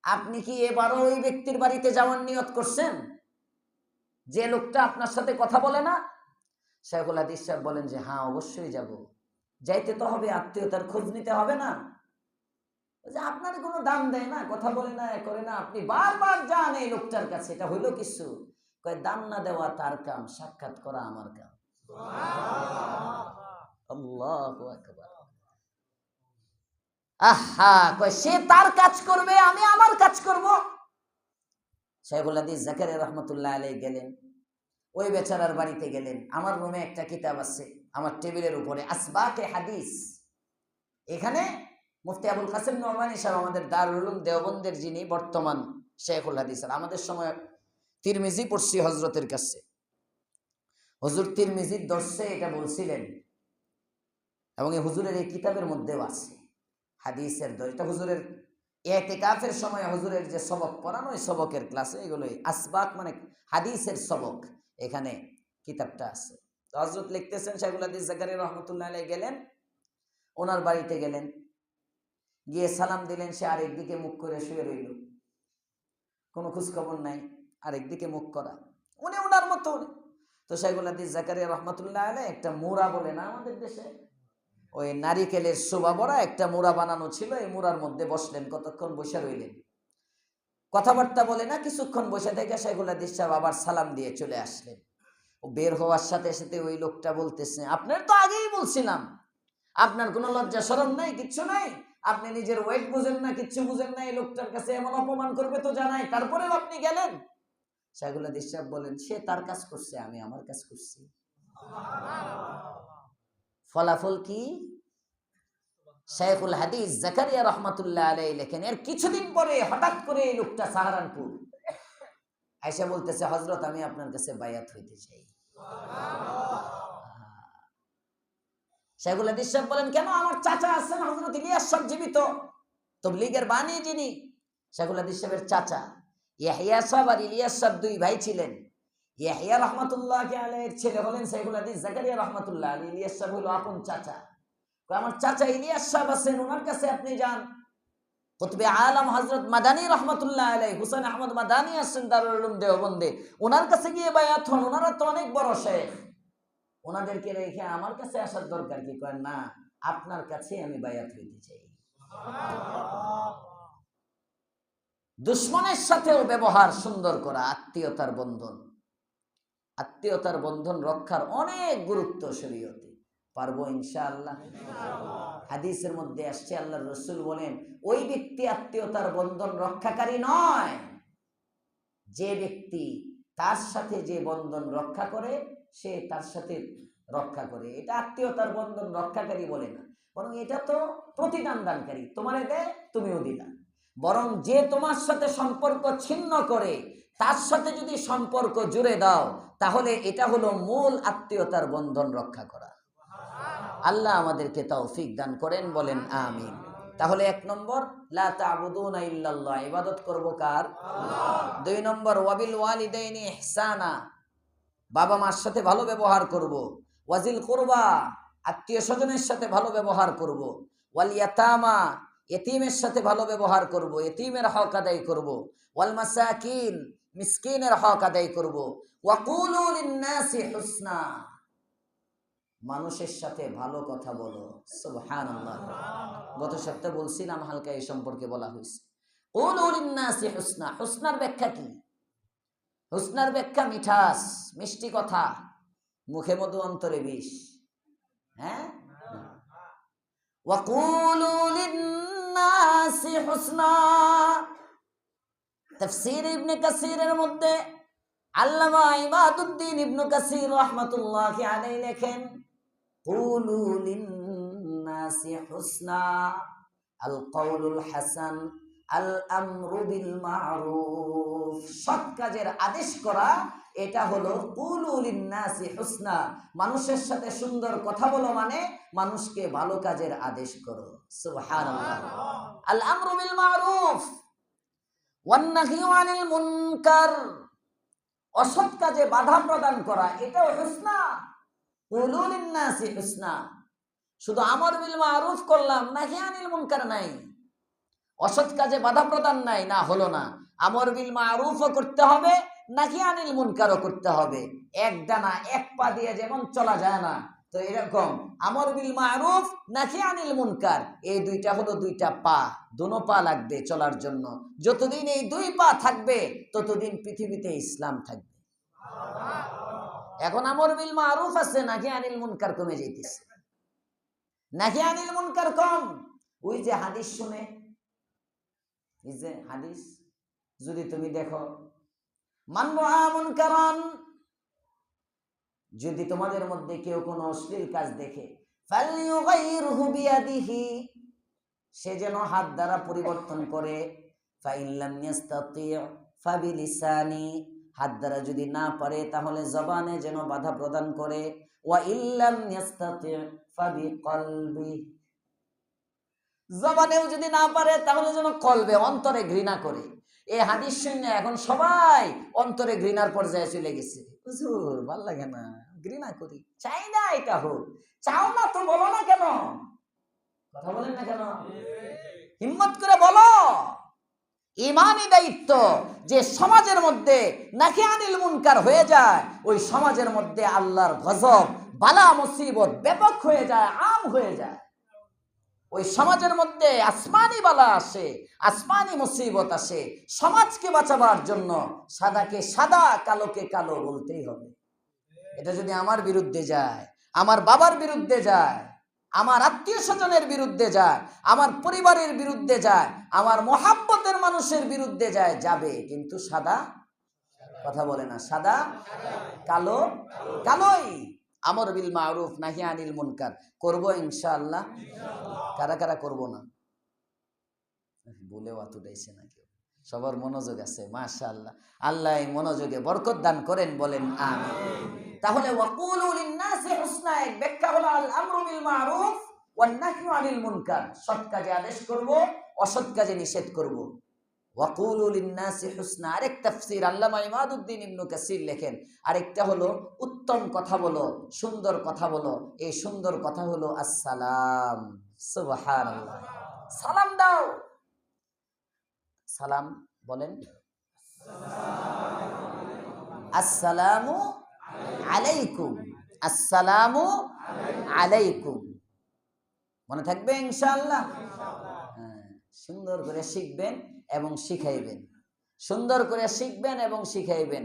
আপনি কি এবারও ওই ব্যক্তির বাড়িতে যাওয়ার নিয়ত করছেন যে লোকটা আপনার সাথে কথা বলে না? শাইখুল হাদিস সাহেব বলেন যে হ্যাঁ, অবশ্যই যাব, যাইতে তো হবে, আত্মীয়তার খোঁজ নিতে হবে না? যে আপনার কোনো দাম দেয় না, কথা বলে না, করে না, আপনি বারবার যান এই লোকটার কাছে, এটা হইলো কিছু? কয় দাম না দেওয়া তার কাম, সাক্ষাৎ করা আমার কাম। আল্লাহু আকবার। আহা, কয় সে তার কাজ করবে, আমি আমার কাজ করব। শাইখুল হাদিস জাকারিয়া রহমতুল্লাহ আলাইহি গেলেন, ওই বেচারার বাড়িতে গেলেন। আমার রুমে একটা কিতাব আছে, আমার টেবিলের উপরে, আসবাকে হাদিস। এখানে মুফতি আবুল কাসেম নোমানী সাহেব, আমাদের দারুল উলুম দেওবন্দের যিনি বর্তমান শাইখুল হাদিস, আমাদের সময় তিরমিজি পড়ছি হযরতের কাছে, হুজুর তিরমিজির দর্শে এটা বলছিলেন, এবং এই হুজুরের এই কিতাবের মধ্যেও আছে হাদিসের দর্শ। এটা হুজুরের ইতিকাফের সময় হুজুরের যে সবক পড়ানো, ওই সবকের ক্লাসে এগুলোই আসবাক, মানে হাদিসের সবক, এখানে কিতাবটা আছে। তো হযরত লিখতেছেন, শাইখুল হাদিস জাকারিয়া রহমতুল্লাহ আলাইহি গেলেন, ওনার বাড়িতে গেলেন, গিয়ে সালাম দিলেন। সে আরেকদিকে মুখ করে শুয়ে রইল, কোনো খোঁজ খবর নাই, আরেকদিকে মুখ করা। উনি ওনার মতো তো শাইখুল হাদিস জাকারিয়া রহমাতুল্লাহ আলাইহি একটা মুরা বলে না আমাদের দেশে, ওই নারিকেলের শোভা বড়া একটা মুরা বানানো ছিল, এই মুরার মধ্যে বসলেন, কতক্ষণ বসে রইলেন, কথাবার্তা বলে না, কিছুক্ষণ বসে থেকে শাইখুল হাদিস সাহেব আবার সালাম দিয়ে চলে আসলেন। ও বের হওয়ার সাথে সাথে ওই লোকটা বলতেছে, আপনার তো আগেই বলছিলাম, আপনার কোনো লজ্জা শরম নাই, কিচ্ছু নাই, আপনি নিজের ওয়েট বুঝেন না, কিচ্ছু বুঝেন না, এই লোকটার কাছে এমন অপমান করবে তো জানাই, তারপরেও আপনি গেলেন। শাইখুল হাদিস সাহেব বলেন, সে তার কাজ করছে, আমি আমার কাজ করছি। ফলাফল কি? শাইখুল হাদিস জাকারিয়া রহমাতুল্লাহ আলাইহি লেখেন, এর কিছুদিন পরে হঠাৎ করে এই লোকটা সাহারানপুর আয়েশা বলতেছে, হযরত আমি আপনার কাছে বায়াত হইতে চাই। শাইখুল হাদিস সাহেব বলেন, কেন? আমার চাচা আছেন হযরত ইলিয়াস সাহেব জীবিত, তাবলীগের বাণী যিনি, শাইখুল হাদিস সাহেবের চাচা ইয়াহইয়া সাহেব আর ইলিয়াস সাহেব দুই ভাই ছিলেন। ইয়াহইয়া রাহমাতুল্লাহ আলাইহির ছেলে হলেন শাইখুল হাদিস জাকারিয়া রাহমাতুল্লাহ আলাইহি, ইলিয়াস সাহেব হলো আপন চাচা। আমার চাচা ইলিয়াস সাহেব আছেন, ওনার কাছে আপনি যান। কুতুবে আলম হযরত মাদানী রাহমাতুল্লাহ আলাইহি, হুসাইন আহমদ মাদানী আছেন দারুল উলুম দেওবন্দে, ওনার কাছে গিয়ে বায়াত হন, ওনারা তো অনেক বড় শেখ, ওনাদেরকে রেখে আমার কাছে আসার দরকার কি? কয় না, আপনার কাছে আমি বায়াত হইতে চাই। দুশমনের সাথেও ব্যবহার সুন্দর করা, আত্মীয়তার বন্ধন, আত্মীয়তার বন্ধন রক্ষার অনেক গুরুত্ব শরীয়তে। পারবো ইনশাআল্লাহ। হাদিসের মধ্যে আসছে, আল্লাহর রাসূল বলেন, ওই ব্যক্তি আত্মীয়তার বন্ধন রক্ষাকারী নয় যে ব্যক্তি তার সাথে যে বন্ধন রক্ষা করে সে তার সাথে রক্ষা করে, এটা আত্মীয়তার বন্ধন রক্ষাকারী বলে না, বরং এটা তো প্রতিদান দানকারী, তোমার দেয় তুমিও দিলা। বরং যে তোমার সাথে সম্পর্ক ছিন্ন করে তার সাথে যদি সম্পর্ক জুড়ে দাও, তাহলে এটা হলো মূল আত্মীয়তার বন্ধন রক্ষা করা। আল্লাহ আমাদেরকে তৌফিক দান করেন, বলেন আমিন। তাহলে 1 নম্বর, লা তা'বুদুনা ইল্লাল্লাহ, ইবাদত করব কার? আল্লাহ। 2 নম্বর, ওয়াবিল ওয়ালিদাইনি ইহসানা, বাবা মার সাথে ভালো ব্যবহার করব। ওয়াজিল কুরবা, আত্মীয় স্বজনের সাথে ভালো ব্যবহার করব। ওয়াল ইয়াতামা, এতিমের সাথে ভালো ব্যবহার করব, এতিমের হক আদায় করব। ওয়াল মাসাকিন, মিসকিনের হক আদায় করব। ওয়াকুলু লিন-নাসি হুসনা, মানুষের সাথে ভালো কথা বলো। সুবহানাল্লাহ। গত সপ্তাহে বলছিলাম, হালকা এই সম্পর্কে বলা হয়েছে। কুলু লিন-নাসি হুসনা, হুসনার ব্যাখ্যা কি? হুসনার ব্যাখ্যা মিঠাস, মিষ্টি কথা, মুখে মধু অন্তরে বিষ। হ্যাঁ, ওয়াকুলু লিন-নাসি হুসনা। তাফসীর ইবনে কাসীরের মধ্যে আল্লামা ইমাদউদ্দিন ইবনে কাসীর রাহমাতুল্লাহি আলাইহি লেখেন, কুলু লিন-নাসি হুসনা, আল কাউলুল হাসান, আল আমরু বিল মা'রুফ, সৎ কাজের আদেশ করা, এটা হলো কুলু লিন-নাসি হুসনা, মানুষের সাথে সুন্দর কথা বলো, মানে মানুষকে ভালো কাজের আদেশ করো। সুবহানাল্লাহ। আল আমরু বিল মা'রুফ ওয়ান নাহয়ু আনিল মুনকার, অসৎ কাজে বাধা প্রদান করা, এটাও হুসনা। কুলু লিন-নাসি হুসনা, শুধু আমর বিল মা'রুফ করলাম, নাহি আনিল মুনকার নাই, অসৎ কাজে বাধা প্রদান নাই, না হলো না। আমর বিল মা'রুফও করতে হবে, নাহি আনিল মুনকারও করতে হবে। এক ডানা এক পা দিয়ে যেমন চলা যায় না, তো এরকম আমর বিল মা'রুফ, নাহি আনিল মুনকার, এই দুইটা হলো দুইটা পা, দুনো পা লাগবে চলার জন্য। যতদিন এই 2 পা থাকবে ততদিন পৃথিবীতে ইসলাম থাকবে। এখন আমর বিল মা'রুফ আছে, নাহি আনিল মুনকার কমে যাইতেছে, নাহি আনিল মুনকার কম। ওই যে হাদিস শুনে, এই যে হাদিস যদি তুমি দেখো, মান রাআ মুনকারান, যদি তোমাদের মধ্যে কেউ কোনো অশ্লীল কাজ দেখে, ফালইউগাইরহু বিয়াদিহি, সে যেন হাত দ্বারা পরিবর্তন করে। ফাইন লাম ইয়াস্তাতি ফাবিলিসানি, হাত দ্বারা যদি না পারে তাহলে জবানে যেন বাধা প্রদান করে। ওয়া ইল্লাম ইয়াস্তাতি ফাবিকলবি, জবানেও যদি না পারে তাহলে যেন কলবে, অন্তরে ঘৃণা করে। এই হাদিস শুনে এখন সবাই অন্তরে ঘৃণার পর্যায়ে চলে গেছে। হুজুর ভাল লাগে না, ঘৃণা করি, চাই না এটা হোক। চাও না তো বলো না কেন? কথা বলেন না কেন? হিম্মত করে বলো। ইমানি দায়িত্ব, যে সমাজের মধ্যে নাহি আনিল মুনকার হয়ে যায়, ওই সমাজের মধ্যে আল্লাহর গজব, বালা মুসিবত ব্যাপক হয়ে যায়, আম হয়ে যায়। ওই সমাজের মধ্যে আসমানি বালা আসে, আসমানি মুসিবত আসে। সমাজকে বাঁচাবার জন্য সাদাকে সাদা, কালোকে কালো বলতেই হবে। এটা যদি আমার বিরুদ্ধে যায়, আমার বাবার বিরুদ্ধে যায়, আমার আত্মীয় স্বজনের বিরুদ্ধে যায়, আমার পরিবারের বিরুদ্ধে যায়, আমার মহাব্বতের মানুষের বিরুদ্ধে যায়, যাবে, কিন্তু সাদা কথা বলে না, সাদা কালো কালোই। আমর বিল মারুফ নাহি আনিল মুনকার করবো ইনশাআল্লাহ। কারা কারা করবো না বলেও আতুটাইছে না কেউ, সবার মনোযোগ আছে মাশাআল্লাহ। আল্লাহ এই মনোযোগে বরকত দান করেন, বলেন আমিন। তাহলে ওয়াকুলু লিন-নাসি হুসনা, এক ব্যাখ্যা হলো আল আমরু বিল মারুফ ওয়ান নাহয়ু আনিল মুনকার, সৎ কাজে আদেশ করব, অসৎ কাজে নিষেধ করব। ওয়াকুলু লিন-নাসি হুসনা, আরেক তাফসীর আল্লামা ইমাদউদ্দিন ইবনে কাসির লেখেন, আরেকটা হলো উত্তম কথা বলো, সুন্দর কথা বলো। এই সুন্দর কথা হলো আসসালাম। সুবহানাল্লাহ। সালাম দাও, সালাম বলেন, আসসালামু আলাইকুম, আসসালামু আলাইকুম। মনে থাকবে ইনশাআল্লাহ। হ্যাঁ, সুন্দর করে শিখবেন এবং শিখাইবেন, সুন্দর করে শিখবেন এবং শিখাইবেন।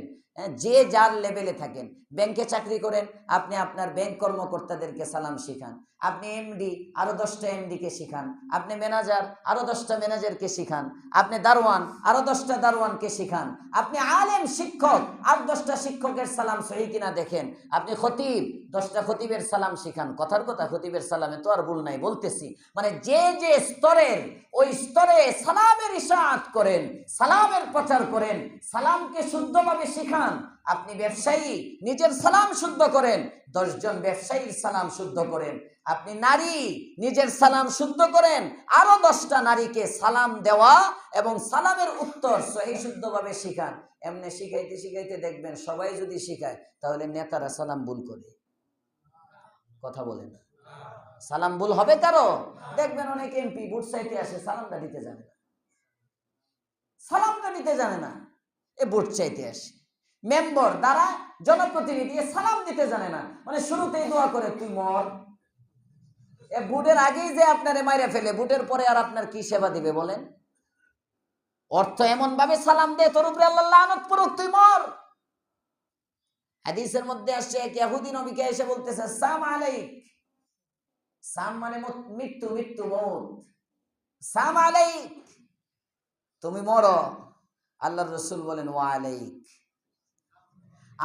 যে যার লেভেলে থাকেন, ব্যাংকে চাকরি করেন, আপনি আপনার ব্যাংক কর্মকর্তাদেরকে সালাম শিখান। আপনি এমডি, আরো 10টা এমডিকে শিখান। আপনি ম্যানেজার, আরো 10টা ম্যানেজারকে শিখান। আপনি দারোয়ান, আরো 10টা দারোয়ানকে শিখান। আপনি আলেম শিক্ষক, আর 10টা শিক্ষকের সালাম সহি কিনা দেখেন। আপনি খতিব, 10টা খতিবের সালাম শিখান। কথার কথা, খতিবের সালামে তো আর ভুল নাই, বলতেছি মানে যে যে স্তরের, ওই স্তরে সালামের ইশাআত করেন, সালামের প্রচার করেন, সালামকে শুদ্ধভাবে শিখান। আপনি ব্যবসায়ী, নিজের সালাম শুদ্ধ করেন, 10 জন ব্যবসায়ীর সালাম শুদ্ধ করেন। আপনি নারী, নিজের সালাম শুদ্ধ করেন, আরো 10টা নারীকে সালাম দেওয়া এবং সালামের উত্তর সহি শুদ্ধভাবে শিখান। এমনি শিখাইতে শিখাইতে দেখবেন সবাই যদি শিখায়, তাহলে নেতারা সালাম ভুল করে। কথা বলে না, সালাম ভুল হবে কারো। দেখবেন অনেক এমপি ভোট চাইতে আসে, সালামটা দিতে জানে না, সালামটা দিতে জানে না, এ ভোট চাইতে আসে। মেম্বার দ্বারা জনপ্রতিনিধি সালাম দিতে জানে না, মানে শুরুতেই দোয়া করে তুই মর। এ ভোটের আগেই যে আপনারে মাইরে ফেলে, ভোটের পরে আর আপনার কি সেবা দিবে বলেন? অর্থ এমন ভাবে সালাম দে, তোর উপরে আল্লাহ লানত করুক, তুই মর। হাদিসের মধ্যে আসছে এক ইহুদি নবীকে এসে বলতেছে সাম আলাইক, সাম মানে মৃত্যু, মৃত্যু মউত, সাম আলাইক, তুমি মরো। আল্লাহর রাসূল বলেন ওয়া আলাইক,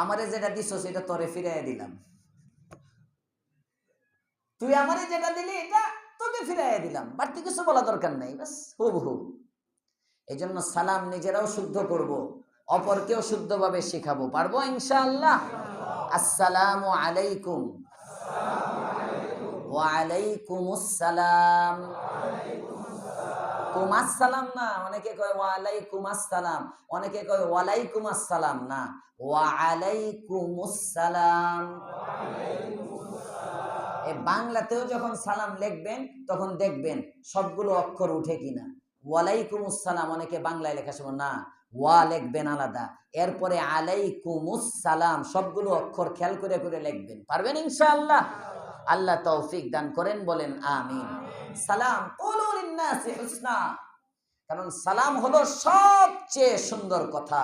আমারে যেটা দিছো সেটা তোরে ফিরাইয়া দিলাম। তুই আমারে যেটা দিলি এটা তোকে ফিরাইয়া দিলাম, বাড়তি কিছু বলা দরকার নাই, বাস হুবহু। এই জন্য সালাম নিজেরাও শুদ্ধ করব, অপরকেও শুদ্ধভাবে শিখাবো, পারবো ইনশাআল্লাহ। আসসালামু আলাইকুম, ওয়া আলাইকুমুস সালাম। কুমাস সালাম না, অনেকে কয় ওয়া আলাইকুমাস সালাম, অনেকে কয় ওয়ালাইকুমাস সালাম, না, ওয়া আলাইকুমুস সালাম। এই বাংলাতেও যখন সালাম লিখবেন তখন দেখবেন সবগুলো অক্ষর উঠে কিনা। ওয়ালাইকুমুস সালাম অনেকে বাংলায় লেখা সময় না, ওয়া লিখবেন আলাদা, এরপরে আলাইকুমুস সালাম, সবগুলো অক্ষর খেয়াল করে করে লিখবেন, পারবেন ইনশাআল্লাহ। আল্লাহ তৌফিক দান করেন, বলেন আমিন। সালাম কুলু লিন-নাসি হুসনা, কারণ সালাম হলো সবচেয়ে সুন্দর কথা,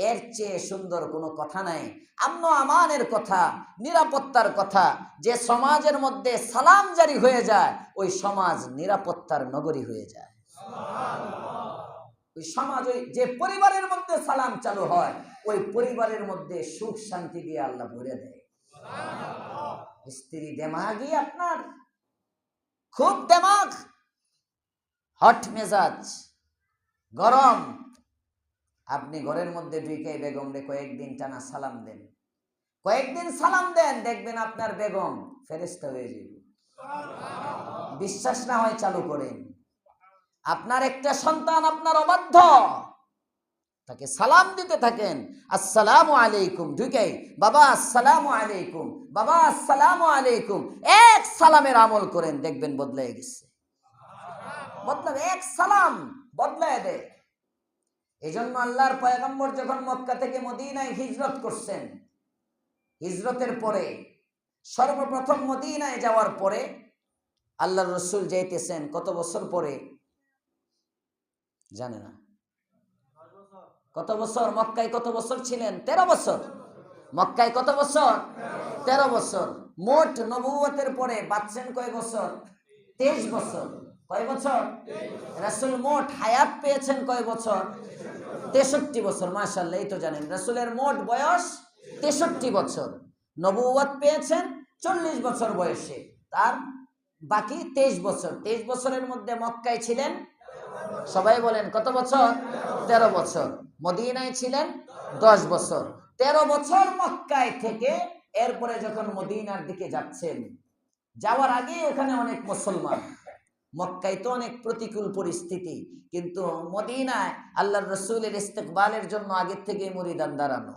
এর চেয়ে সুন্দর কোনো কথা নাই। আমন আমানের কথা, নিরাপত্তার কথা। যে সমাজের মধ্যে সালাম জারি হয়ে যায়, ওই সমাজ নিরাপত্তার নগরী হয়ে যায়। ওই সমাজ, ওই যে পরিবারের মধ্যে সালাম চালু হয়, ওই পরিবারের মধ্যে সুখ শান্তি দিয়ে আল্লাহ ভরে দেয়। স্ত্রী দেমাগই আপনার, খুব দেমাগ, হট মেজাজ, গরম, আপনি ঘরের মধ্যে ঢুকে বেগম রে কয়েকদিন টানা সালাম দেন, কয়েকদিন সালাম দেন, দেখবেন আপনার বেগম ফেরেশতা হয়ে যাবে। বিশ্বাস না হয় চালু করেন। আপনার একটা সন্তান আপনার অবাধ্য, তাকে সালাম দিতে থাকেন, আসসালামু আলাইকুম, ঢুকে বাবা আসসালামু আলাইকুম, বাবা আসসালামু আলাইকুম, এক সালামের আমল করেন, দেখবেন বদলে গেছে। মতলব এক সালাম বদলায় দেয়। এজন্য আল্লাহর পয়গম্বর যখন মক্কা থেকে মদিনায় হিজরত করছেন, হিজরতের পরে সর্বপ্রথম মদিনায় যাওয়ার পরে আল্লাহর রসুল যাইতেছেন কত বছর পরে জানে না? কত বছর? মক্কায় কত বছর ছিলেন? 13 বছর। মক্কায় কত বছর? 13 বছর। মোট নবুয়তের পরে বাঁচছেন কয় বছর? 23 বছর। কয় বছর? রাসূল মোট হায়াত পেয়েছেন কয় বছর? 63 বছর। মাশাআল্লাহ, এই তো জানেন রাসূলের মোট বয়স 63 বছর। নবুয়ত পেয়েছেন 40 বছর বয়সে, তার বাকি 23 বছর। 23 বছরের মধ্যে মক্কায় ছিলেন, সবাই বলেন কত বছর? 13 বছর। মদিনায় ছিলেন 10 বছর। 13 বছর মক্কায় থেকে এরপরে যখন মদিনার দিকে যাচ্ছেন, যাওয়ার আগে ওখানে অনেক মুসলমান, মক্কায় তো অনেক প্রতিকূল পরিস্থিতি, কিন্তু মদিনায় আল্লাহর রসুলের ইস্তেকবালের জন্য আগের থেকে মুরিদান দাঁড়ানো,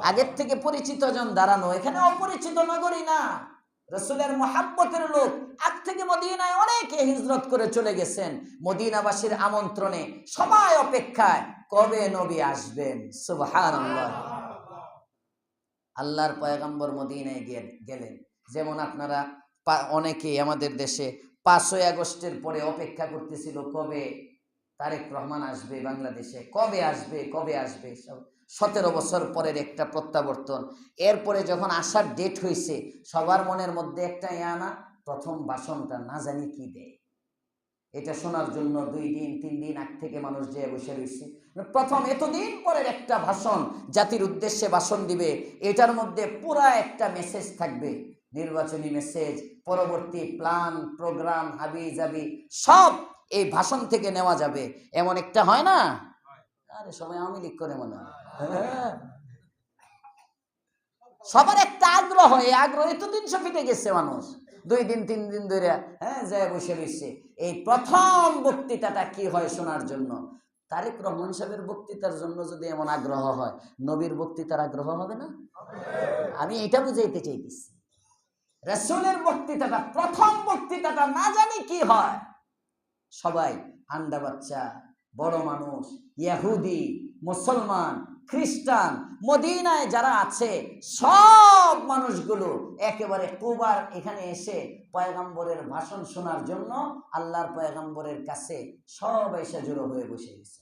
আগের থেকে পরিচিত জন দাঁড়ানো। এখানে অপরিচিত নগরী না, রসুলের মুহাব্বতের লোক আগ থেকে মদিনায় অনেকে হিজরত করে চলে গেছেন। মদিনাবাসীর আমন্ত্রণে সবাই অপেক্ষায়, কবে নবী আসবেন। সুবহানাল্লাহ। আল্লাহর পয়গম্বর মদিনায় গেলেন। যেমন আপনারা অনেকে আমাদের দেশে 5ই আগস্টের পরে অপেক্ষা করতেছিল, কবে তারেক রহমান আসবে বাংলাদেশে, কবে আসবে, কবে আসবে। 17 বছর পরের একটা প্রত্যাবর্তন। এরপরে যখন আসার ডেট হয়েছে, সবার মনের মধ্যে একটা ইয়ানা, প্রথম ভাষণটা না জানি কি দেয়। এটা শোনার জন্য 2 দিন 3 দিন আগ থেকে মানুষ যেয়ে বসে রয়েছে। প্রথম এতদিন পরের একটা ভাষণ, জাতির উদ্দেশ্যে ভাষণ দিবে, এটার মধ্যে পুরা একটা মেসেজ থাকবে, নির্বাচনী মেসেজ, পরবর্তী প্ল্যান প্রোগ্রাম হাবি জাবি সব এই ভাষণ থেকে নেওয়া যাবে। এমন একটা হয় না? আরে সবাই আওয়ামী লীগ করে মনে হয়। সবার একটা আগ্রহ, এই আগ্রহ এতদিন সফিতে গেছে মানুষ 2 দিন 3 দিন ধরে যায় বসে রয়েছে। এই প্রথম বক্তৃতাটা কি হয় শোনার জন্য। তারেক রহমান সাহেবের বক্তৃতার জন্য যদি এমন আগ্রহ হয়, নবীর বক্তৃতার আগ্রহ হবে না? আমি এটা বুঝাইতে চাইতেছি। রাসূলের বক্তৃতাটা, প্রথম বক্তৃতাটা না জানি কি হয়। সবাই আন্ডা বাচ্চা, বড় মানুষ, ইহুদি, মুসলমান, খ্রিস্টান, মদিনায় যারা আছে সব মানুষগুলো একেবারে কুবার এখানে এসে পয়গম্বরের ভাষণ শোনার জন্য আল্লাহর পয়গম্বরের কাছে সব এসে জড়ো হয়ে বসে গেছে।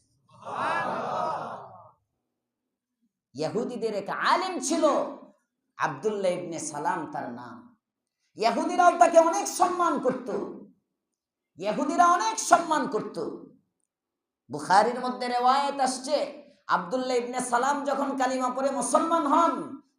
ইহুদিদের এক আলেম ছিল, আব্দুল্লাহ ইবনে সালাম তার নাম। ইহুদিরাও তাকে অনেক সম্মান করত, ইহুদিরা অনেক সম্মান করত। বুখারীর মধ্যে রিওয়ায়াত আসছে, আব্দুল্লাহ ইবনে সালাম যখন কালিমা পড়ে মুসলমান হন,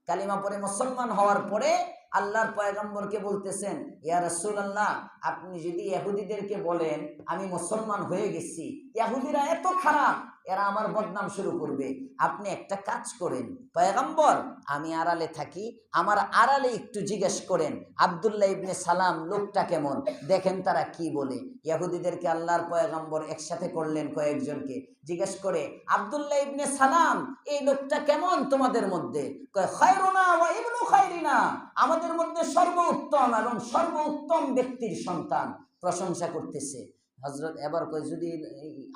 কালিমা পড়ে মুসলমান হওয়ার পরে আল্লাহর পয়গম্বরকে বলতেছেন, ইয়া রাসূলুল্লাহ, আপনি যদি ইহুদিদেরকে বলেন আমি মুসলমান হয়ে গেছি, ইহুদিরা এত খারাপ, এরা আমার বদনাম শুরু করবে, আপনি একটা কাজ করেন পয়গম্বর, আমি আড়ালে থাকি, আমার আড়ালে একটু জিজ্ঞেস করেন আব্দুল্লাহ ইবনে সালাম লোকটা কেমন, দেখেন তারা কি বলে। ইহুদিদেরকে আল্লাহর পয়গম্বর একসাথে করলেন, কয়েকজনকে জিজ্ঞেস করে, আব্দুল্লাহ ইবনে সালাম এই লোকটা কেমন তোমাদের মধ্যে? কয়, খায়রুনা ওয়া ইবনু খায়রিনা, আমাদের মধ্যে সর্বোত্তম এবং সর্বোত্তম ব্যক্তির সন্তান। প্রশংসা করতেছে। হযরত এবার কয়, যদি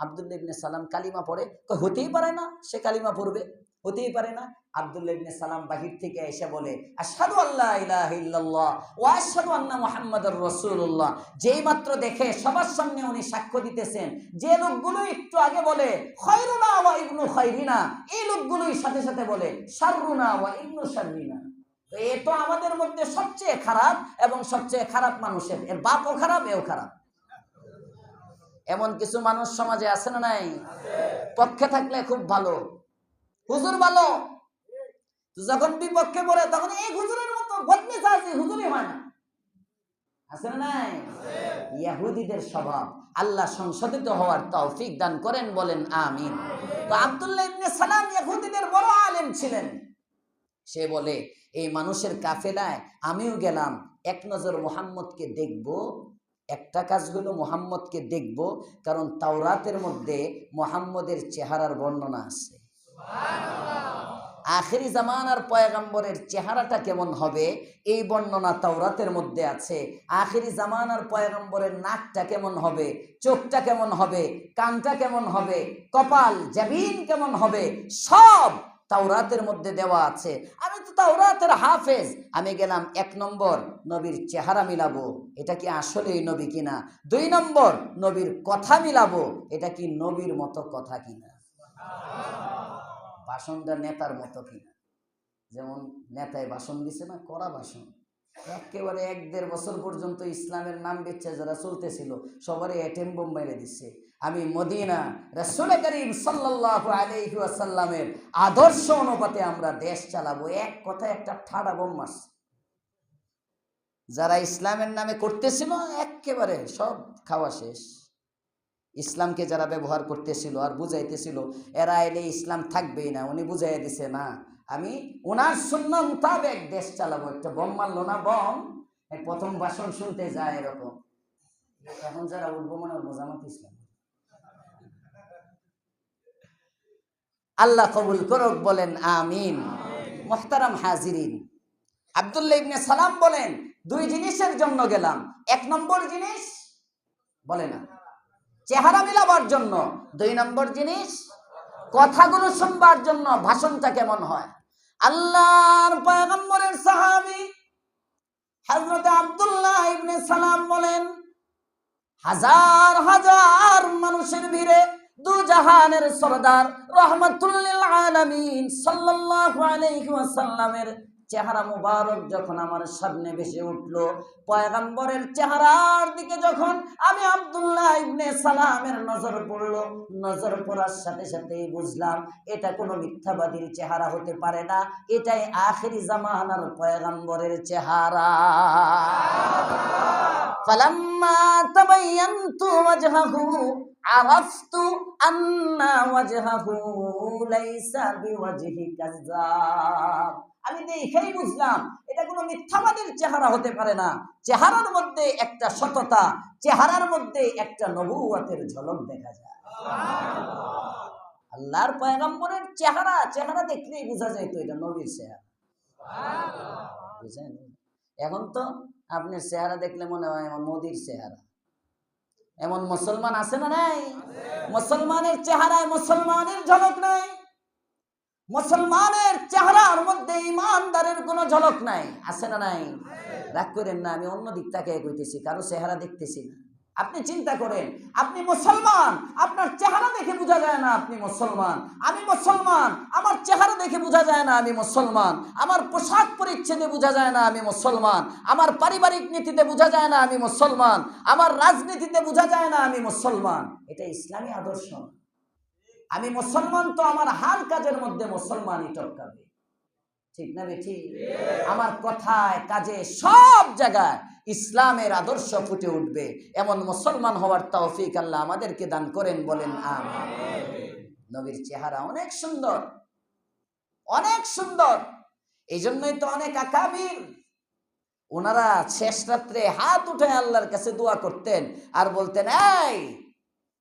আব্দুল্লাহ ইবনে সালাম কালিমা পড়ে? কয়, হতেই পারে না, সে কালিমা পড়বে, হতেই পারে না। আব্দুল্লাহ ইবনে সালাম বাহির থেকে এসে বলে, আশহাদু আল্লা ইলাহা ইল্লাল্লাহ ওয়া আশহাদু আন্না মুহাম্মাদুর রাসূলুল্লাহ। যেই মাত্র দেখে সবার সামনে উনি সাক্ষ্য দিতেছেন, যে লোকগুলো একটু আগে বলে খায়রুনা ওয়া ইবনু খায়রিনা, এই লোকগুলোই সাথে সাথে বলে শাররুনা ওয়া ইবনু শাররিনা। এ তো আমাদের মধ্যে সবচেয়ে খারাপ এবং সবচেয়ে খারাপ মানুষের, এর বাপও খারাপ, এও খারাপ। এমন কিছু মানুষ সমাজে আছে না নাই? পক্ষে থাকলে খুব ভালো, হুজুর ভালো, যখন বিপক্ষে পড়ে তখন এই হুজুরের মতো বদনি চাষি হুজুরই হয় না, আছে না নাই? ইহুদিদের স্বভাব। আল্লাহ সংশোধিত হওয়ার তৌফিক দান করেন, বলেন আমিন। তো আব্দুল্লাহ ইবনে সালাম ইহুদিদের বড় আলেম ছিলেন। সে বলে, এই মানুষের কাফেলায় আমিও গেলাম, এক নজর মুহাম্মদকে দেখব। একটা কাজ হলো মুহাম্মদকে দেখব, কারণ তাওরাতের মধ্যে মুহাম্মদের চেহারার বর্ণনা আছে। আখেরি জামানার পয়গম্বরের চেহারাটা কেমন হবে এই বর্ণনা তাওরাতের মধ্যে আছে। আখেরি জামানার পয়গম্বরের নাকটা কেমন হবে, চোখটা কেমন হবে, কানটা কেমন হবে, কপাল জাবিন কেমন হবে, সব তাওরাতের মধ্যে দেওয়া আছে। আমি তো তাওরাতের হাফেজ, আমি গেলাম 1 নম্বর নবীর চেহারা মিলাবো, এটা কি আসলেই নবী কিনা। 2 নম্বর নবীর কথা মিলাবো, এটা কি নবীর মতো কথা কিনা, ভাষণটা নেতার মতো কিনা। যেমন নেতায় ভাষণ দিছে না, কড়া ভাষণ, একেবারে 1-1.5 বছর পর্যন্ত ইসলামের নাম বেচে যারা চলতেছিল সবারই অ্যাটেম বোম মেরে দিচ্ছে। আমি মদিনা রাসূল করিম সাল্লাল্লাহু আলাইহি ওয়াসাল্লামের আদর্শ অনুপাতে আমরা দেশ চালাবো, এক কথায় একটা ঠাডা বোম মারছে। যারা ইসলামের নামে করতেছিল একেবারে সব খাওয়া শেষ। ইসলামকে যারা ব্যবহার করতেছিল আর বুঝাইতেছিল এরা এলে ইসলাম থাকবেই না, উনি বুঝাইয়া দিছে না, আমি ওনার সুন্নাহ মোতাবেক দেশ চালাবো। একটা বম মারলো না, বম প্রথম ভাষণ শুনতে যায় এরকম। এখন যারা উঠবো মনে হয় জামাত ইসলাম। আল্লাহ কবুল করুক, বলেন আমিন। মুহতারাম হাজিরিন, আব্দুল্লাহ ইবনে সালাম বলেন 2 জিনিসের জন্য গেলাম। 1 নম্বর জিনিস বলে না চেহারা মিলাবার জন্য, 2 নম্বর জিনিস কথাগুলো শুনবার জন্য, ভাষণটা কেমন হয়। আল্লাহর পয়গম্বরের সাহাবী হযরত আব্দুল্লাহ ইবনে সালাম বলেন, হাজার হাজার মানুষের ভিড়ে দু জাহানের সরদার রাহমাতুল লিল আলামিন সাল্লাল্লাহু আলাইহি ওয়াসাল্লামের চেহারা মুবারক যখন আমার সামনে ভেসে উঠলো, পয়গম্বরের চেহারার দিকে যখন আমি আব্দুল্লাহ ইবনে সালামের নজর পড়লো, নজর পড়ার সাথে সাথেই বুঝলাম এটা কোনো মিথ্যাবাদীর চেহারা হতে পারে না, এটাই আখেরি জামানার পয়গম্বরের চেহারা। ফালাম্মা তাবায়্যানতু ওয়াজহাহু আরাফতু আন্না ওয়াজহাহু লাইসা বিওয়াজহি কাযাব। আমি দেখেই বুঝলাম এটা কোনো মিথ্যাবাদীর চেহারা হতে পারে না। চেহারার মধ্যে একটা সততা, চেহারার মধ্যে একটা নবুয়তের ঝলক দেখা যায়। আল্লাহর পয়গম্বরের চেহারা, চেহারা দেখলেই বোঝা যায় তো এটা নবীর চেহারা। বুঝেন? এখন তো আপনার চেহারা দেখলে মনে হয় মোদির চেহারা। এমন মুসলমান আছে না নাই? মুসলমানের চেহারায় মুসলমানের ঝলক নাই, মুসলমানের চেহারার মধ্যে ইমানদারের কোনো ঝলক নাই, আছে না নাই? রাগ করেন না, আমি অন্য দিক থেকে কইতেছি, কারো চেহারা দেখতেছি না। আপনি চিন্তা করেন, আপনি মুসলমান, আপনার চেহারা দেখে বোঝা যায় না আপনি মুসলমান। আমি মুসলমান, আমার চেহারা দেখে বোঝা যায় না আমি মুসলমান। আমার পোশাক পরিচ্ছদে বোঝা যায় না আমি মুসলমান। আমার পারিবারিক নীতিতে বোঝা যায় না আমি মুসলমান। আমার রাজনীতিতে বোঝা যায় না আমি মুসলমান। এটা ইসলামী আদর্শ। আমি মুসলমান তো আমার হাল কাজের মধ্যে মুসলমানই টপকাবে, ঠিক না বেঠি? আমার কথায় কাজে সব জায়গায় ইসলামের আদর্শ ফুটে উঠবে। এমন মুসলমান হওয়ার তৌফিক আল্লাহ আমাদেরকে দান করেন, বলেন আমিন। নবীর চেহারা অনেক সুন্দর, অনেক সুন্দর। এই জন্যই তো অনেক আকাবির ওনারা শেষ রাত্রে হাত উঠে আল্লাহর কাছে দোয়া করতেন আর বলতেন, এই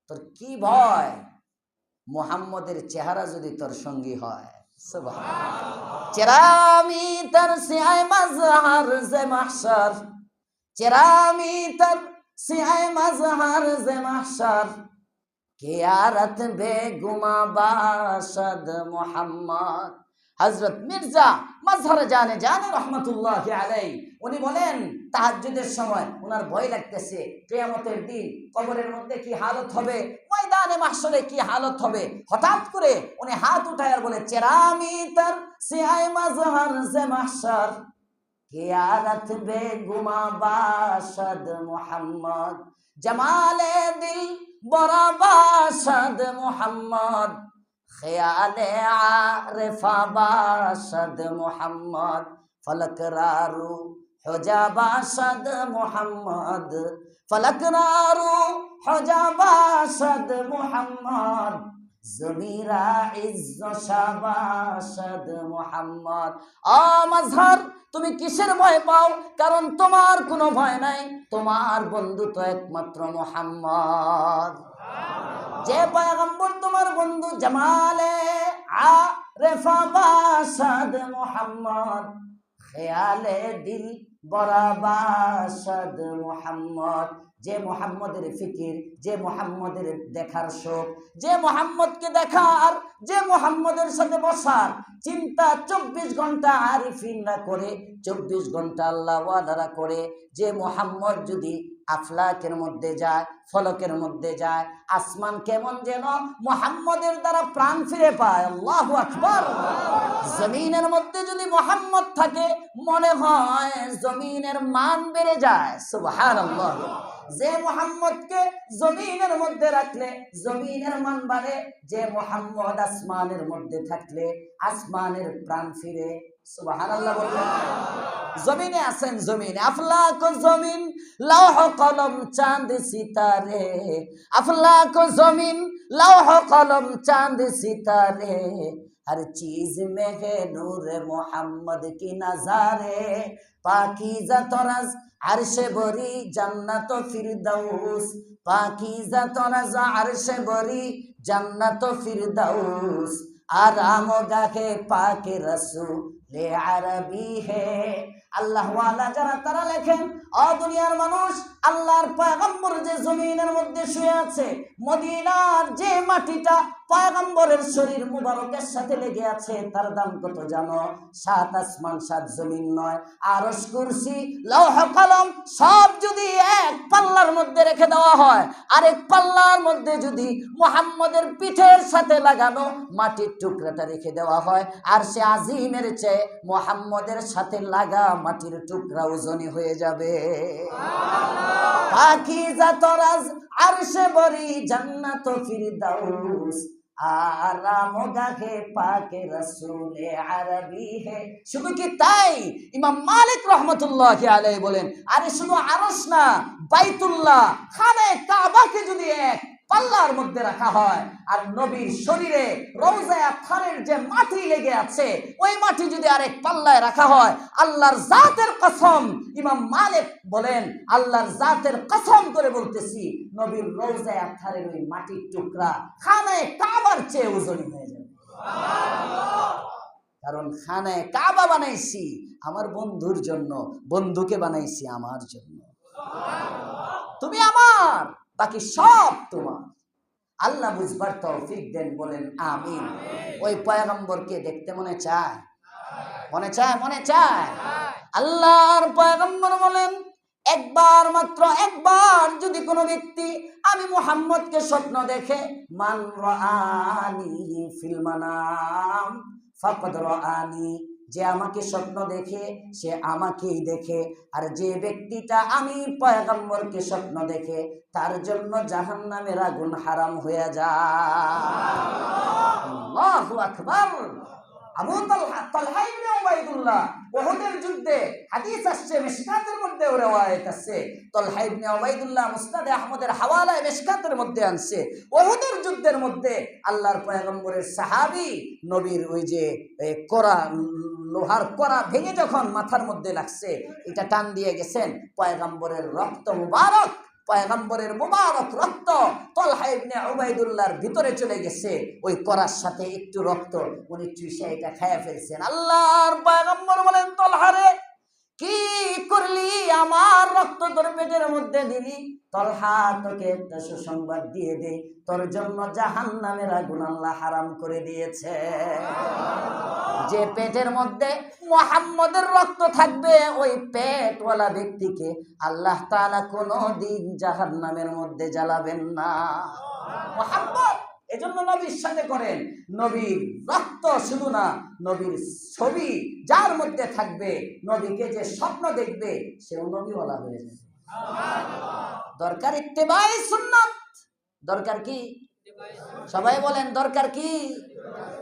তোর কি ভয়, মুহাম্মদের চেহারা যদি তোর সঙ্গী হয়। সুবহানাল্লাহ। চেরামি তার সিয়ায় মাজহার জে মাহশার, চেরামি তার সিয়ায় মাজহার জে মাহশার, কিয়ারত বেগুমা বাশদ মুহাম্মদ। হযরত মির্জা মাজহার জানে রহমাতুল্লাহি আলাইহি উনি বলেন তাহাজ্জুদের সময় ওনার ভয় লাগতেছে, কিয়ামতের দিন কবরের মধ্যে কি হালত হবে, ময়দানে মাহশরে কি হালত হবে। হঠাৎ করে উনি হাত উঠায় আর বলে, চেরামি তার সিয়ায় মাজহার জে মাহশার, কিয়ারত বেগুমা বাশদ মুহাম্মদ, জামালে দিল বরা বাশদ মুহাম্মদ, খিয়ালে আরিফা বাশদ মুহাম্মদ, ফলক রারু হোজা বাশদ মুহাম্মদ, ফলক রারু হোজা বাশদ মুহাম্মদ, জমিরা ইজ্জ শাবাশদ মুহাম্মদ। ও মাজহার, তুমি কিসের ভয় পাও? কারণ তোমার কোনো ভয় নাই, তোমার বন্ধু তো একমাত্র মুহাম্মদ। যে পয়গম্বর তোমার বন্ধু, জামালে রেফা বাসাদ মোহাম্মদ, খেয়ালে দিল বরা বাসাদ মোহাম্মদ। যে মোহাম্মদের ফিকির, যে মোহাম্মদের দেখার শোক, যে মোহাম্মদকে দেখার, যে মোহাম্মদের সাথে বসার চিন্তা 24 ঘন্টা আরিফিনরা করে, 24 ঘন্টা আল্লাহ ওয়াদারা করে, যে মোহাম্মদ যদি আফলাকের মধ্যে যায়, ফলকের মধ্যে যায়, আসমান কেমন যেন মোহাম্মদের দ্বারা প্রাণ ফিরে পায়। আল্লাহু আকবার। জমিনের মধ্যে যদি মোহাম্মদ থাকে মনে হয় জমিনের মান বেড়ে যায়। সুবহানাল্লাহ। যে মোহাম্মদকে জমিনের মধ্যে রাখলে জমিনের মান বাড়ে, যে মোহাম্মদ আসমানের মধ্যে থাকলে আসমানের প্রাণ ফিরে। সুবহানাল্লাহ বললেন। জমিনে আছেন, জমিনে আফলাক জমিন, লৌহ কলম চাঁদ সিতারে, আফলাক জমিন, লৌহ কলম চাঁদ সিতারে, हर चीज में है नूर मोहम्मद की नजारे, पाकीज़ा तराज अर्श बरी जन्नत फिरदौस, पाकीज़ा तराज अर्श बरी जन्नत फिरदौस, आराम गाहे पाक रसूल আরবি হে। আল্লাহ ওয়ালা যারা তারা লেখেন, ও দুনিয়ার মানুষ, আল্লাহর পয়গম্বর যে জমিনের মধ্যে শুয়ে আছে, মদিনার যে মাটিটা পয়গম্বরের শরীর মুবারকের সাথে লেগে আছে, তার দাম কত জানো? 7 আসমান 7 জমিন নয়, আরশ কুরসি লৌহ কলম সব যদি এক পাল্লার মধ্যে রেখে দেওয়া হয়, আরেক পাল্লার মধ্যে যদি মুহাম্মদের পিঠের সাথে লাগানো মাটির টুকরাটা রেখে দেওয়া হয়, আর সে আজিমের চেয়ে মুহাম্মদের সাথে লাগা মাটির টুকরা ওজনই হয়ে যাবে। পাকিজা তরাজ আরশে বরি জান্নাত ফিরদাউস, আরাম গাহে পাকে রাসূলে আরবি হে। শুধু কি তাই? ইমাম মালিক রাহমাতুল্লাহি আলাইহি বলেন, আরে শুধু আরশ না, বাইতুল্লাহ খানে কাবাকে যদি এক পাল্লার মধ্যে রাখা হয়, আর নবীর শরীরে রওজায়ে আতহারের যে মাটি লেগে আছে ওই মাটি যদি আরেক পাল্লায় রাখা হয়, আল্লাহর জাতের কসম, ইমাম মালিক বলেন আল্লাহর জাতের কসম করে বলতেছি, নবীর রওজায়ে আতহারের ওই মাটির টুকরা খানায়ে কাবার চেয়ে ওজনি হয়ে যাবে। কারণ খানায়ে কাবা বানাইছি আমার বন্ধুর জন্য, বন্ধুকে বানাইছি আমার জন্য। তুমি আমার, বাকি সব তোমার। আল্লাহ বুঝবার তৌফিক দেন, বলেন আমিন। ওই পয়গম্বরকে দেখতে মনে চায়? মনে চায়? মনে চায়? আল্লাহর পয়গম্বর বলেন, একবার মাত্র একবার যদি কোনো ব্যক্তি আমি মুহাম্মদকে স্বপ্ন দেখে, মান রাআনি ফিল মানাম ফাকাদ রাআনি, যে আমাকে স্বপ্ন দেখে সে আমাকেই দেখে, আর যে ব্যক্তিটা আমি পয়গম্বরকে স্বপ্ন দেখে তার জন্য জাহান্নামের আগুন হারাম হয়ে যায়। আল্লাহু আকবার। আবু তালহা ইবনে উবাইদুল্লাহ উহুদের যুদ্ধে, হাদিস আসছে মিশকাতের মধ্যে, রওয়ায়াত আছে, তালহা ইবনে উবাইদুল্লাহ মুসনাদে আহমদের হাওয়ালায় মিশকাতের মধ্যে আনছে, উহুদের যুদ্ধের মধ্যে আল্লাহর পয়গম্বরের সাহাবী নবীর ওই যে কোরা, লোহার কোরা ভেঙে যখন মাথার মধ্যে লাগছে, এটা টান দিয়ে গেছেন, পয়গম্বরের রক্ত মুবারক, পয়গম্বরের মুবারক রক্ত তালহা ইবনে উবাইদুল্লাহর ভিতরে চলে গেছে, ওই করার সাথে একটু রক্ত উনি চুষে এটা খেয়ে ফেলছেন। আল্লাহর পয়গম্বর বলেন, তালহা রে কি করলি, আমার রক্ত তোর পেটের মধ্যে দিলি? তালহা তোকে একটা সুসংবাদ দিয়ে দে, তোর জন্য জাহান্নামের আগুন আল্লাহ হারাম করে দিয়েছে। যে পেটের মধ্যে মুহাম্মদের রক্ত থাকবে ওই পেটওয়ালা ব্যক্তিকে আল্লাহ তাআলা কোনদিন জাহান্নামের মধ্যে জ্বালাবেন না। মুহাম্মদ এজন্য নবীর সাথে করেন, নবীর রক্ত শুধু না, নবীর ছবি যার মধ্যে থাকবে, নবীকে যে স্বপ্ন দেখবে সেও নবীওয়ালা হয়ে যাবে। দরকার ইত্তেবাই সুন্নাত। দরকার কি? সবাই বলেন দরকার কি?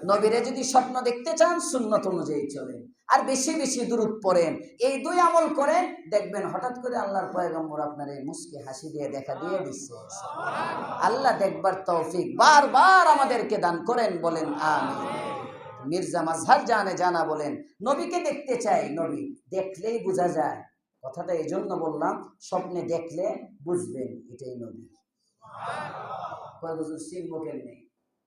নবীরে যদি স্বপ্ন দেখতে চান সুন্নত অনুযায়ী চলেন, আর বেশি বেশি দুরূদ পড়েন, এই দুই আমল করেন, দেখবেন হঠাৎ করে আল্লাহর পয়গম্বর আপনার এই মুস্কি হাসি দিয়ে দেখা দিয়ে দিচ্ছে। আল্লাহ দেখবার তৌফিক বারবার আমাদেরকে দান করেন, বলেন আমিন। মির্জা মাজহার জানা বলেন, নবীকে দেখতে চাই, নবী দেখলেই বোঝা যায়। কথাটা এই জন্য বললাম, স্বপ্নে দেখলে বুঝবেন এটাই নবী। কয় হুজুর চিনবো কেমনে?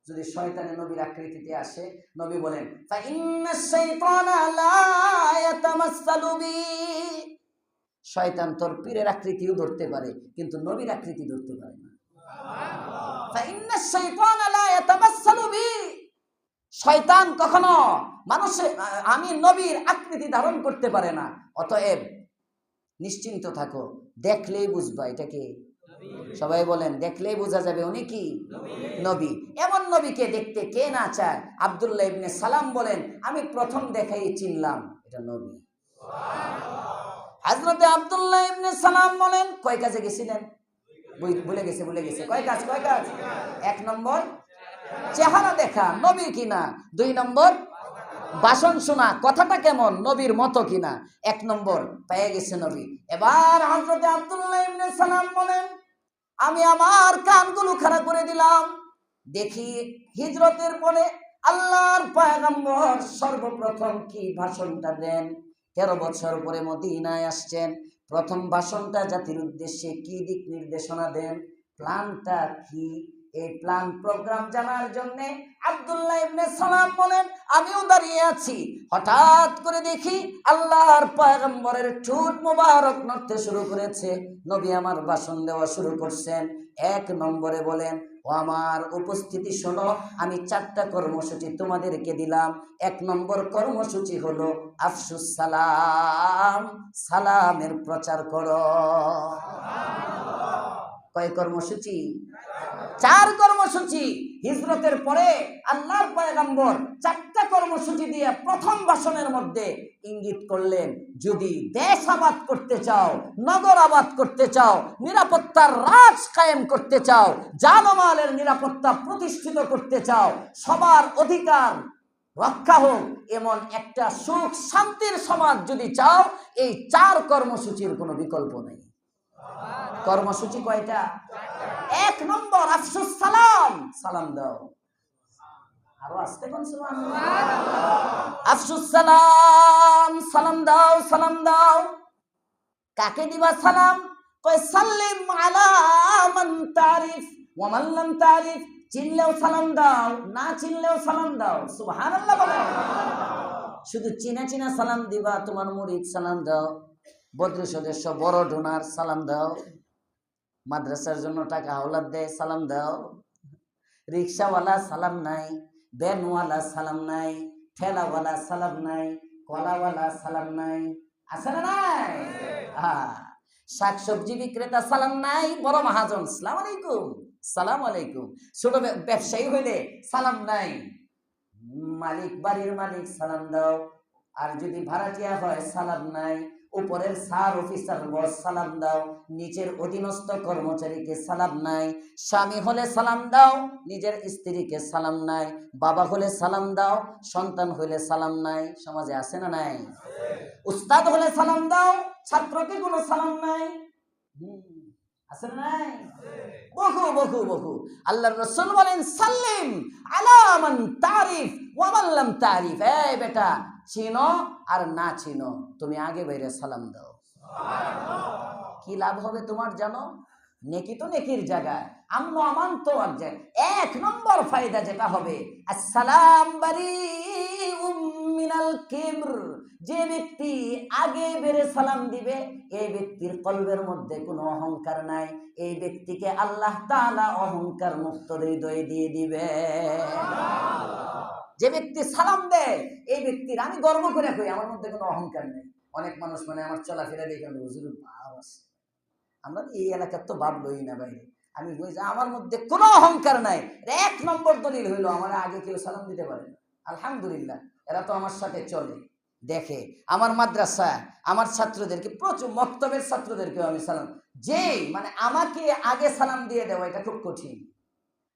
যদি শয়তানে নবীর আকৃতিতে আসে, নবী বলেন ফাইন্নাশ শাইতানা লা ইয়াতামাসসালু বি, শয়তান তোর পীরের আকৃতিও ধরতে পারে কিন্তু নবীর আকৃতি ধরতে পারে না। ফাইন্নাশ শাইতানা লা ইয়াতামাসসালু বি, শয়তান কখনো মানুষের আমি নবীর আকৃতি ধারণ করতে পারে না। অতএব নিশ্চিন্ত থাকো, দেখলেই বুঝবা এটা কে। সবাই বলেন, দেখলেই বোঝা যাবে উনি কি নবী। এমন নবীকে দেখতে কে না চায়। আব্দুল্লাহ ইবনে সালাম বলেন, আমি প্রথম দেখাই চিনলাম এটা নবী। হযরতে আব্দুল্লাহ ইবনে সালাম বলেন, কয় কাজে গেছিলেন? ভুলে গেছে। কয় কাজ? এক নম্বর চেহারা দেখা, নবী কিনা। 2 নম্বর ভাষণ শোনা, কথাটা কেমন, নবীর মতো কিনা। 1 নম্বর পেয়ে গেছে নবী। এবার হযরতে আব্দুল্লাহ ইবনে সালাম বলেন, আমি আমার কানগুলো খাড়া করে দিলাম, দেখি হিজরতের পরে আল্লাহর পয়গম্বর সর্বপ্রথম কি ভাষণটা দেন। 13 বছর পরে মদিনায় আসছেন, প্রথম ভাষণটা জাতির উদ্দেশ্যে কি দিক নির্দেশনা দেন, প্ল্যানটা কি, এই প্ল্যান প্রোগ্রাম জানার জন্য আব্দুল্লাহ ইবনে সালাম বলেন, আমিও দাঁড়িয়ে আছি। হঠাৎ করে দেখি আল্লাহর পয়গম্বরের ঠোঁট মোবারক নড়তে শুরু করেছে। নবী আমার ভাষণ দেওয়া শুরু করছেন। 1 নম্বরে বলেন, ও আমার উপস্থিতি শোনো, আমি 4টা কর্মসূচি তোমাদেরকে দিলাম। 1 নম্বর কর্মসূচি হলো আফসুস সালাম, সালামের প্রচার করো। কয় কর্মসূচি? 4 কর্মসূচি। হিজরতের পরে আল্লাহর পয়গম্বর 4টা কর্মসূচি দিয়ে প্রথম ভাষণের মধ্যে ইঙ্গিত করলেন, যদি দেশ আবাদ করতে চাও, নগর আবাদ করতে চাও, নিরাপত্তার রাজ কায়েম করতে চাও, জানমালের নিরাপত্তা প্রতিষ্ঠিত করতে চাও, সবার অধিকার রক্ষা হোক, এমন একটা সুখ শান্তির সমাজ যদি চাও, এই 4 কর্মসূচির কোনো বিকল্প নেই। কর্মসূচি কয়টা? 1 নম্বর আফসুস সালাম, সালাম দাও। আরো আসতে কোন সুবহানাল্লাহ। আফসুস সালাম, সালাম দাও। কাকে দিবা সালাম? কয় সাল্লিম আলা মান তারিফ ওয়া মান লাম তারিফ, চিনলেও সালাম দাও, না চিনলেও সালাম দাও। সুবহানাল্লাহ বলেন। শুধু চিনা সালাম দিবা, তোমার মুরিদ সালাম দাও, বদ্র সদস্য বড় ডোনার সালাম দাও, মাদ্রাসার জন্য টাকা হাওলাত দেয় সালাম দাও, রিক্সাওয়ালা সালাম নাই, ভ্যানওয়ালা সালাম নাই, ঠেলাওয়ালা সালাম নাই, কলাওয়ালা সালাম নাই, আছে না নাই? শাকসবজি বিক্রেতা সালাম নাই, বড় মহাজন সালাম আলাইকুম, সালাম আলাইকুম। ছোট ব্যবসায়ী হইলে সালাম নাই, মালিক বাড়ির মালিক সালাম দাও। আর যদি ভাড়াটিয়া হয় সালাম নাই, উপরের স্যার অফিসার বস সালাম দাও, নিচের অধীনস্থ কর্মচারীকে সালাম নাই। স্বামী হলে সালাম দাও, নিজের স্ত্রীকে সালাম নাই। বাবা হলে সালাম দাও, সন্তান হলে সালাম নাই। সমাজে আছে না নাই? উস্তাদ হলে সালাম দাও, ছাত্রকে কোনো সালাম নাই। আছে না নাই? বহু আল্লাহর রাসূল বলেন, সাল্লিম আলা মান তারিফ ওয়া মান লাম তারিফ। এই বেটা, চিনো আর না চিনো, তুমি আগে বাইরে সালাম দাও। কি লাভ হবে তোমার জানো? নেকি তো নেকির জায়গায়, আমনো আমান তো এক জায়গায়। 1 নম্বর ফায়দা যেটা হবে, আসসালাম বারিউম মিনাল কিবর। যে ব্যক্তি আগে বেড়ে সালাম দিবে, এই ব্যক্তির কলবের মধ্যে কোনো অহংকার নাই, এই ব্যক্তিকে আল্লাহ তাআলা অহংকার মুক্ত হৃদয় দিয়ে দিবে। যে ব্যক্তি সালাম দেয়, এই ব্যক্তির, আমি গর্ব করে কই, আমার মধ্যে কোনো অহংকার নেই। অনেক মানুষ মানে আমার চলাফেরা দেখে হুজুরের ভাব আছে, আমরা এই এলাকার তো ভাব লই না বাইরে। আমি বুঝি আমার মধ্যে কোনো অহংকার নাই। 1 নম্বর দলিল হইলো, আমার আগে কেউ সালাম দিতে পারে না। আলহামদুলিল্লাহ, এরা তো আমার সাথে চলে, দেখে। আমার মাদ্রাসা, আমার ছাত্রদেরকে, প্রচুর মক্তবের ছাত্রদেরকেও আমি সালাম, যে মানে আমাকে আগে সালাম দিয়ে দেওয়া, এটা খুব কঠিন।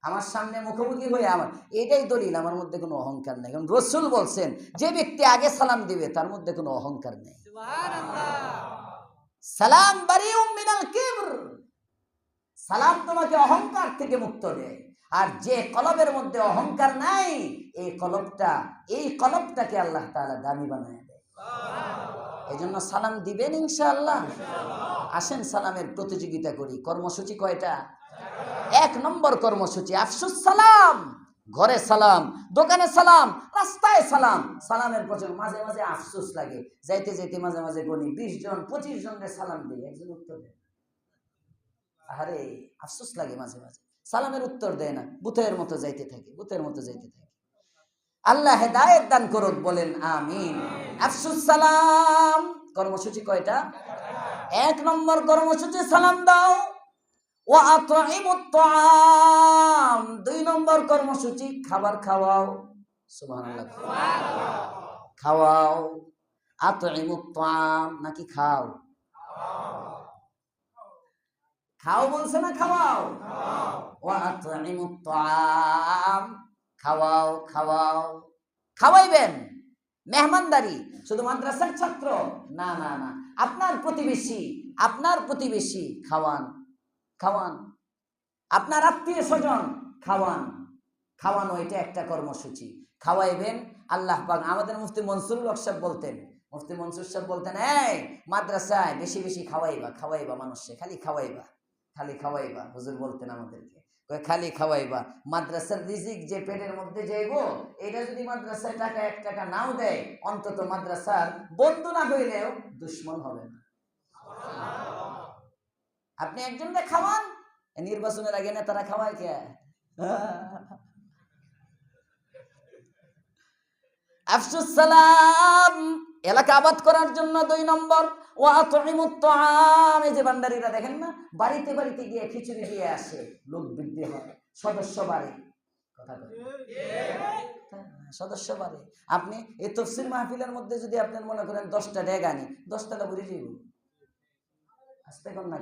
আমার সামনে মুখোমুখি হয়ে আমার, এটাই দলিল আমার মধ্যে কোনো অহংকার নেই। কারণ রাসূল বলছেন, যে ব্যক্তি আগে সালাম দিবে তার মধ্যে কোনো অহংকার নেই। সালাম বারিউম মিনাল কিবর, সালাম তোমাকে অহংকার থেকে মুক্ত দেয়। আর যে কলবের মধ্যে অহংকার নাই, এই কলবটাকে আল্লাহ তাআলা দামি বানায় দেয়। এজন্য সালাম দিবেন ইনশাআল্লাহ। আসেন সালামের প্রতিযোগিতা করি। কর্মসূচি কয়টা? 1 নম্বর কর্মসূচি আফসুস সালাম, ঘরে সালাম, দোকানে সালাম, রাস্তায় সালাম। সালামের পর মাঝে মাঝে আফসোস লাগে, যাইতে যাইতে মাঝে মাঝে বলি 20 জন 25 জনের সালাম দিই, একজন উত্তর দেয়। আরে আফসোস লাগে মাঝে মাঝে, সালামের উত্তর দেয় না, বুতের মতো যাইতে থাকে, বুতের মতো যাইতে থাকে। আল্লাহ হেদায়েত দান করুক, বলেন আমিন। আফসুস সালাম কর্মসূচি কয়টা? 1 নম্বর কর্মসূচি সালাম দাও। ওয়া আতঈমুত তাআম 2 নম্বর কর্মসূচি খাবার খাওয়াও। সুবহানাল্লাহ, খাওয়াও। আতঈমুত তাআম নাকি খাও? খাও বলছে না খাওয়াও? ওয়া আতঈমুত তাআম খাওয়াও, খাওয়াও। খাওয়াইবেন, মেহমানদারি। শুধু মাদ্রাসার ছাত্র না, না না, আপনার প্রতিবেশী, আপনার প্রতিবেশী খাওয়ান, খাওয়ান। আপনার আত্মীয় স্বজন খাওয়ান, খাওয়ানো, এটা একটা কর্মসূচি। খাওয়াইবেন। আল্লাহ পাক আমাদের মুফতি মনসুরুল হক সাহেব বলতেন, মুফতি মনসুর সাহেব বলতেন, এই মাদ্রাসায় বেশি বেশি খাওয়াইবা, খাওয়াইবা মানুষকে, খালি খাওয়াইবা, খালি খাওয়াইবা। হুজুর বলতেন আমাদেরকে, খালি খাওয়াইবা। মাদ্রাসার রিজিক যে পেটের মধ্যে যাইব, এটা যদি মাদ্রাসায় টাকা 1 টাকা নাও দেয়, অন্তত মাদ্রাসার বন্ধু না হইলেও দুশ্মন হবে না। আপনি একজনকে খাওয়ান, নির্বাচনের আগে নেতারা খাওয়ায় কে? আফসুস সালাম এলাকা আবাদ করার জন্য 2 নম্বর। ওয়া আতঈমুত তাআম, এই যে ভান্ডারীরা দেখেন না, বাড়িতে বাড়িতে গিয়ে খিচুড়ি দিয়ে আসে, লোক বৃদ্ধি হয়, সদস্য বাড়ে। কথা বলেন, সদস্য বাড়ে। আপনি এই তাফসীর মাহফিলের মধ্যে যদি আপনি মনে করেন 10টা ডেগ আনি, 10টাটা বুঝে যাইব। আসতে কোন না,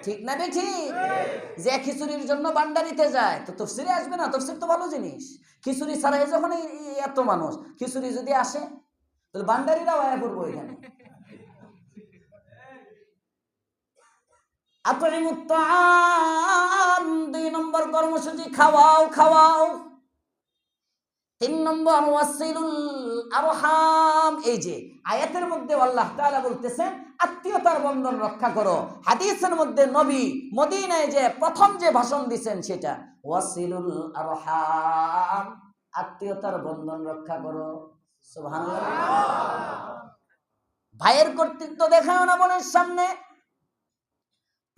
ঠিক না? ঠিক। যে খিচুড়ির জন্য ভান্ডারিতে যায়, তো তাফসীরে আসবে না? তাফসীর তো ভালো জিনিস। খিচুড়ি ছাড়াই যখন এত মানুষ, খিচুড়ি যদি আসে, তাহলে ভান্ডারিরাও আয়া করবো এখানে। আতঈমুত তাআম 2 নম্বর কর্মসূচি, খাওয়াও, খাওয়াও। 3 নম্বর ওয়াসিলুল আরহাম। এই যে আয়াতের মধ্যে আল্লাহ তাআলা বলতেছেন আত্মীয়তার বন্ধন রক্ষা করো। হাদিসের মধ্যে নবী মদিনায় যে প্রথম যে ভাষণ দিবেন সেটা ওয়াসিলুল আরহাম, আত্মীয়তার বন্ধন রক্ষা করো। সুবহানাল্লাহ। ভাইয়ের কর্তৃত্ব দেখাও না বোনের সামনে,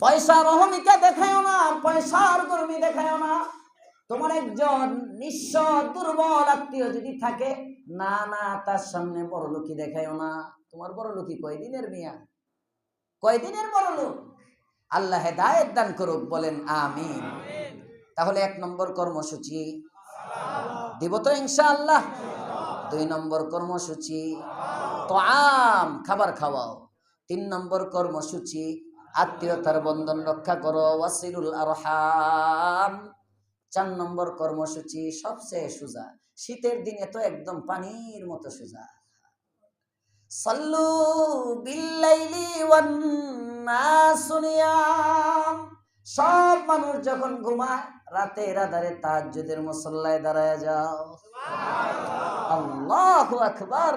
পয়সার অহমিকা দেখাও না, পয়সার গর্মি দেখাও না। তোমার একজন নিঃস্ব দুর্বল আত্মীয় যদি থাকে, না না, তার সামনে বড়লোকি দেখাও না। তোমার বড়লোকি কয়দিনের মিয়া, কয়দিনের বড়লোক? আল্লাহ হেদায়েত দান করুক, বলেন আমিন। তাহলে 1 নম্বর কর্মসূচি দিব তো ইনশাআল্লাহ। 2 নম্বর কর্মসূচি তাআম, খাবার খাওয়াও। 3 নম্বর কর্মসূচি আত্মীয়তার বন্ধন রক্ষা করো, ওয়াসিলুল আরহাম। 4 নম্বর কর্মসূচি সবচেয়ে সোজা, শীতের দিনে তো একদম পানির মতো সোজা। সাল্লু বিল্লাইলি ওয়ান নাসু নিয়াম। সব মানুষ যখন ঘুমায়, রাতের আধারে তাহাজ্জুদের মুসল্লায় দাঁড়ায় যাও। আল্লাহু আকবার।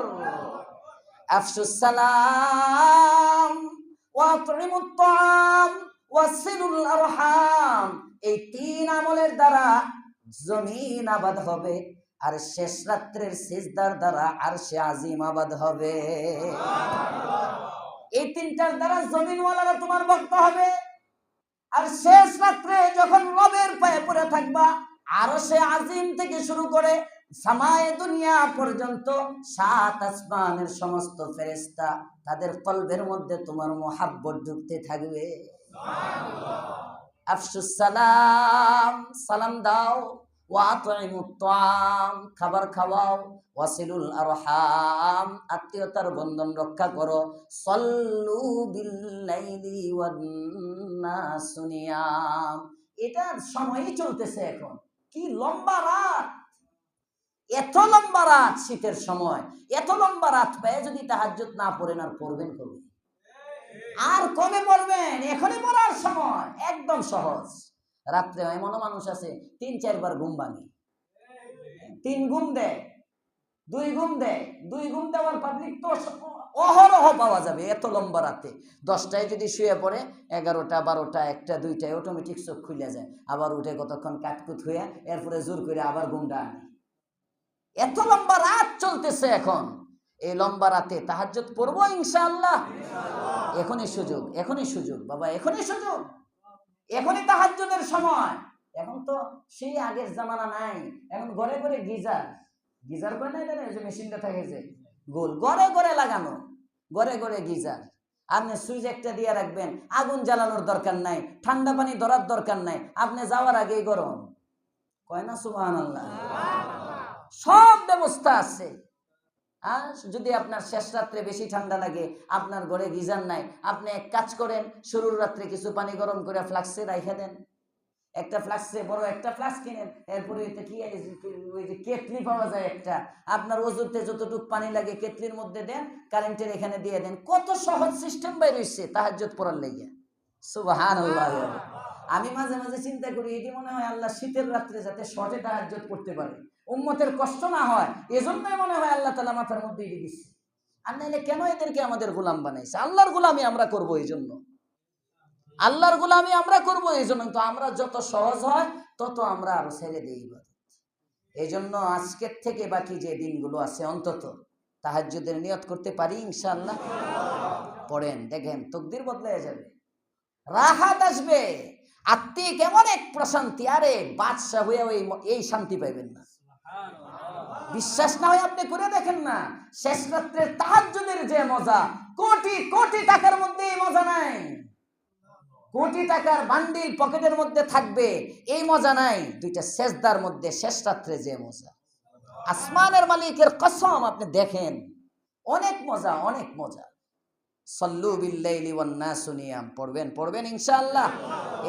আফসুস সালাম ওয়া আতঈমুত তাআম ওয়াসিলুল আরহাম। এই 3 আমলের দ্বারা জমিন আবাদ হবে, আর শেষ রাত্রের সিজদার দ্বারা আরশে আজিম আবাদ হবে। এই 3টার দ্বারা জমিনওয়ালারা তোমার ভক্ত হবে, আর শেষ রাত্রে যখন রবের পায়ে পড়ে থাকবা, আরশে আজিম থেকে শুরু করে সামায়ে দুনিয়া পর্যন্ত 7 আসমানের সমস্ত ফেরেশতা, তাদের কলবের মধ্যে তোমার মুহাব্বত ঢুকতে থাকবে। আফসুস সালাম, সালাম দাও। ওয়া আতঈমুত তাআম, খাবার খাওয়াও। ওয়াসিলুল আরহাম, আত্মীয়তার বন্ধন রক্ষা করো। সাল্লু বিল্লাইলি ওয়ান নাসু নিয়াম। এটার সময়ই চলতেছে এখন। কি লম্বা রাত, এত লম্বা রাত, শীতের সময় এত লম্বা রাত পেয়ে যদি তাহাজ্জুদ না পড়েন, আর পড়বেন কবে? আর কবে পড়বেন? এখনই পড়ার সময়, একদম সহজ। রাত্রে এমনও মানুষ আছে 3-4 বার ঘুম ভাঙে, 3 ঘুম দেয়, 2 ঘুম দেয়। 2 ঘুম দেওয়ার পাবলিক তো অহরহ পাওয়া যাবে এত লম্বা রাতে। 10টায় যদি শুয়ে পড়ে 11টা 12টা 1টা 2টায় অটোমেটিক চোখ খুলে যায়, আবার উঠে কতক্ষণ কাটকুট হয়ে এরপরে জোর করে আবার ঘুমটা আনে। এত লম্বা রাত চলতেছে এখন। এই লম্বা রাতে তাহাজ্জুদ পড়বো ইনশাআল্লাহ। এখনই সুযোগ, এখনই সুযোগ বাবা, এখনই সুযোগ, এখনই তাহাজ্জুদের সময়। এখন তো সেই আগের জামানা নাই। এখন ঘরে ঘরে গিজার, গিজার করে না, এটা যে মেশিনটা থাকে যে গোল, ঘরে ঘরে লাগানো, ঘরে ঘরে গিজার। আপনি সুইচ একটা দিয়ে রাখবেন, আগুন জ্বালানোর দরকার নাই, ঠান্ডা পানি ধরার দরকার নাই, আপনি যাওয়ার আগেই গরম। কয় না সুবহানাল্লাহ? সব ব্যবস্থা আছে। আর যদি আপনার শেষ রাত্রে বেশি ঠান্ডা লাগে, আপনার ঘরে গিজার নাই, আপনি এক কাজ করেন, শুরুর রাত্রে কিছু পানি গরম করে ফ্লাক্সে রাইখা দেন। একটা ফ্লাক্সে বড় একটা ফ্লাক্স কিনেন, এরপরে কি ওই যে কেটলি পাওয়া যায় একটা, আপনার ওজুতে যতটুকু পানি লাগে কেটলির মধ্যে দেন, কারেন্টের এখানে দিয়ে দেন। কত সহজ সিস্টেম বের হইছে তাহাজ্জুদ পড়ার লাগি। সুবহানাল্লাহ। আমি মাঝে মাঝে চিন্তা করি, এটি মনে হয় আল্লাহ শীতের রাত্রে যাতে শর্টে তাহাজ্জুদ পড়তে পারে, উম্মতের কষ্ট না হয়, এজন্যই মনে হয় আল্লাহ তাআলা মাথার মধ্যে এটি দিচ্ছে। আর নাইলে কেন এদেরকে আমাদের গোলাম বানাইছে? আল্লাহর গোলামি আমরা করব এই জন্য, আল্লাহর গোলামি আমরা করবো এই জন্য। তো আমরা যত সহজ হয় তত আমরা আরো ছেড়ে দিই ইবাদত। এই জন্য আজকের থেকে বাকি যে দিনগুলো আছে অন্তত তাহাজ্জুদের নিয়ত করতে পারি ইনশাআল্লাহ। পড়েন, দেখেন তকদির বদলে যাবে, রাহাত আসবে, আত্মিক এমন এক প্রশান্তি। আরে বাদশা হয়ে এই শান্তি পাইবেন না। বিশ্বাস না হয় আপনি করে দেখেন না, শেষ রাত্রের তাহাজ্জুদের যে মজা, কোটি কোটি টাকার মধ্যে এই মজা নাই। কোটি টাকার বান্ডিল পকেটের মধ্যে থাকবে, এই মজা নাই। দুইটা সেজদার মধ্যে শেষ রাত্রে যে মজা, আসমানের মালিকের কসম, আপনি দেখেন অনেক মজা, অনেক মজা। সাল্লু বিল্লাইলি ওয়ান নাসু নিয়াম, পড়বেন পড়বেন ইনশাআল্লাহ।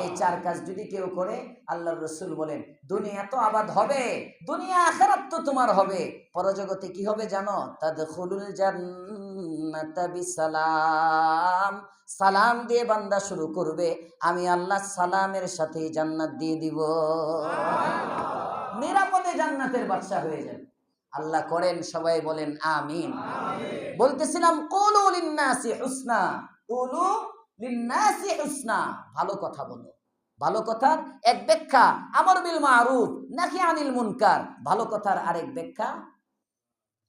এই চার কাজ যদি কেউ করে, আল্লাহর রাসূল বলেন দুনিয়া তো আবাদ হবে, দুনিয়া আখিরাত তো তোমার হবে, পরজগতে কি হবে জানো? তাদখুলুল জান্নাতা বিসালাম। সালাম দিয়ে বান্দা শুরু করবে, আমি আল্লাহ সালামের সাথে জান্নাত দিয়ে দিব, নিরাপদে জান্নাতের বাদশা হয়ে যাবে। আল্লাহ করেন, সবাই বলেন আমিন। বলতেছিলাম কুলু লিন্নাসি হুসনা, কুলু লিন্নাসি হুসনা, ভালো কথা বলো। ভালো কথার এক ব্যাখ্যা আমর বিল মারুফ নাহি আনিল মুনকার, ভালো কথার আরেক ব্যাখ্যা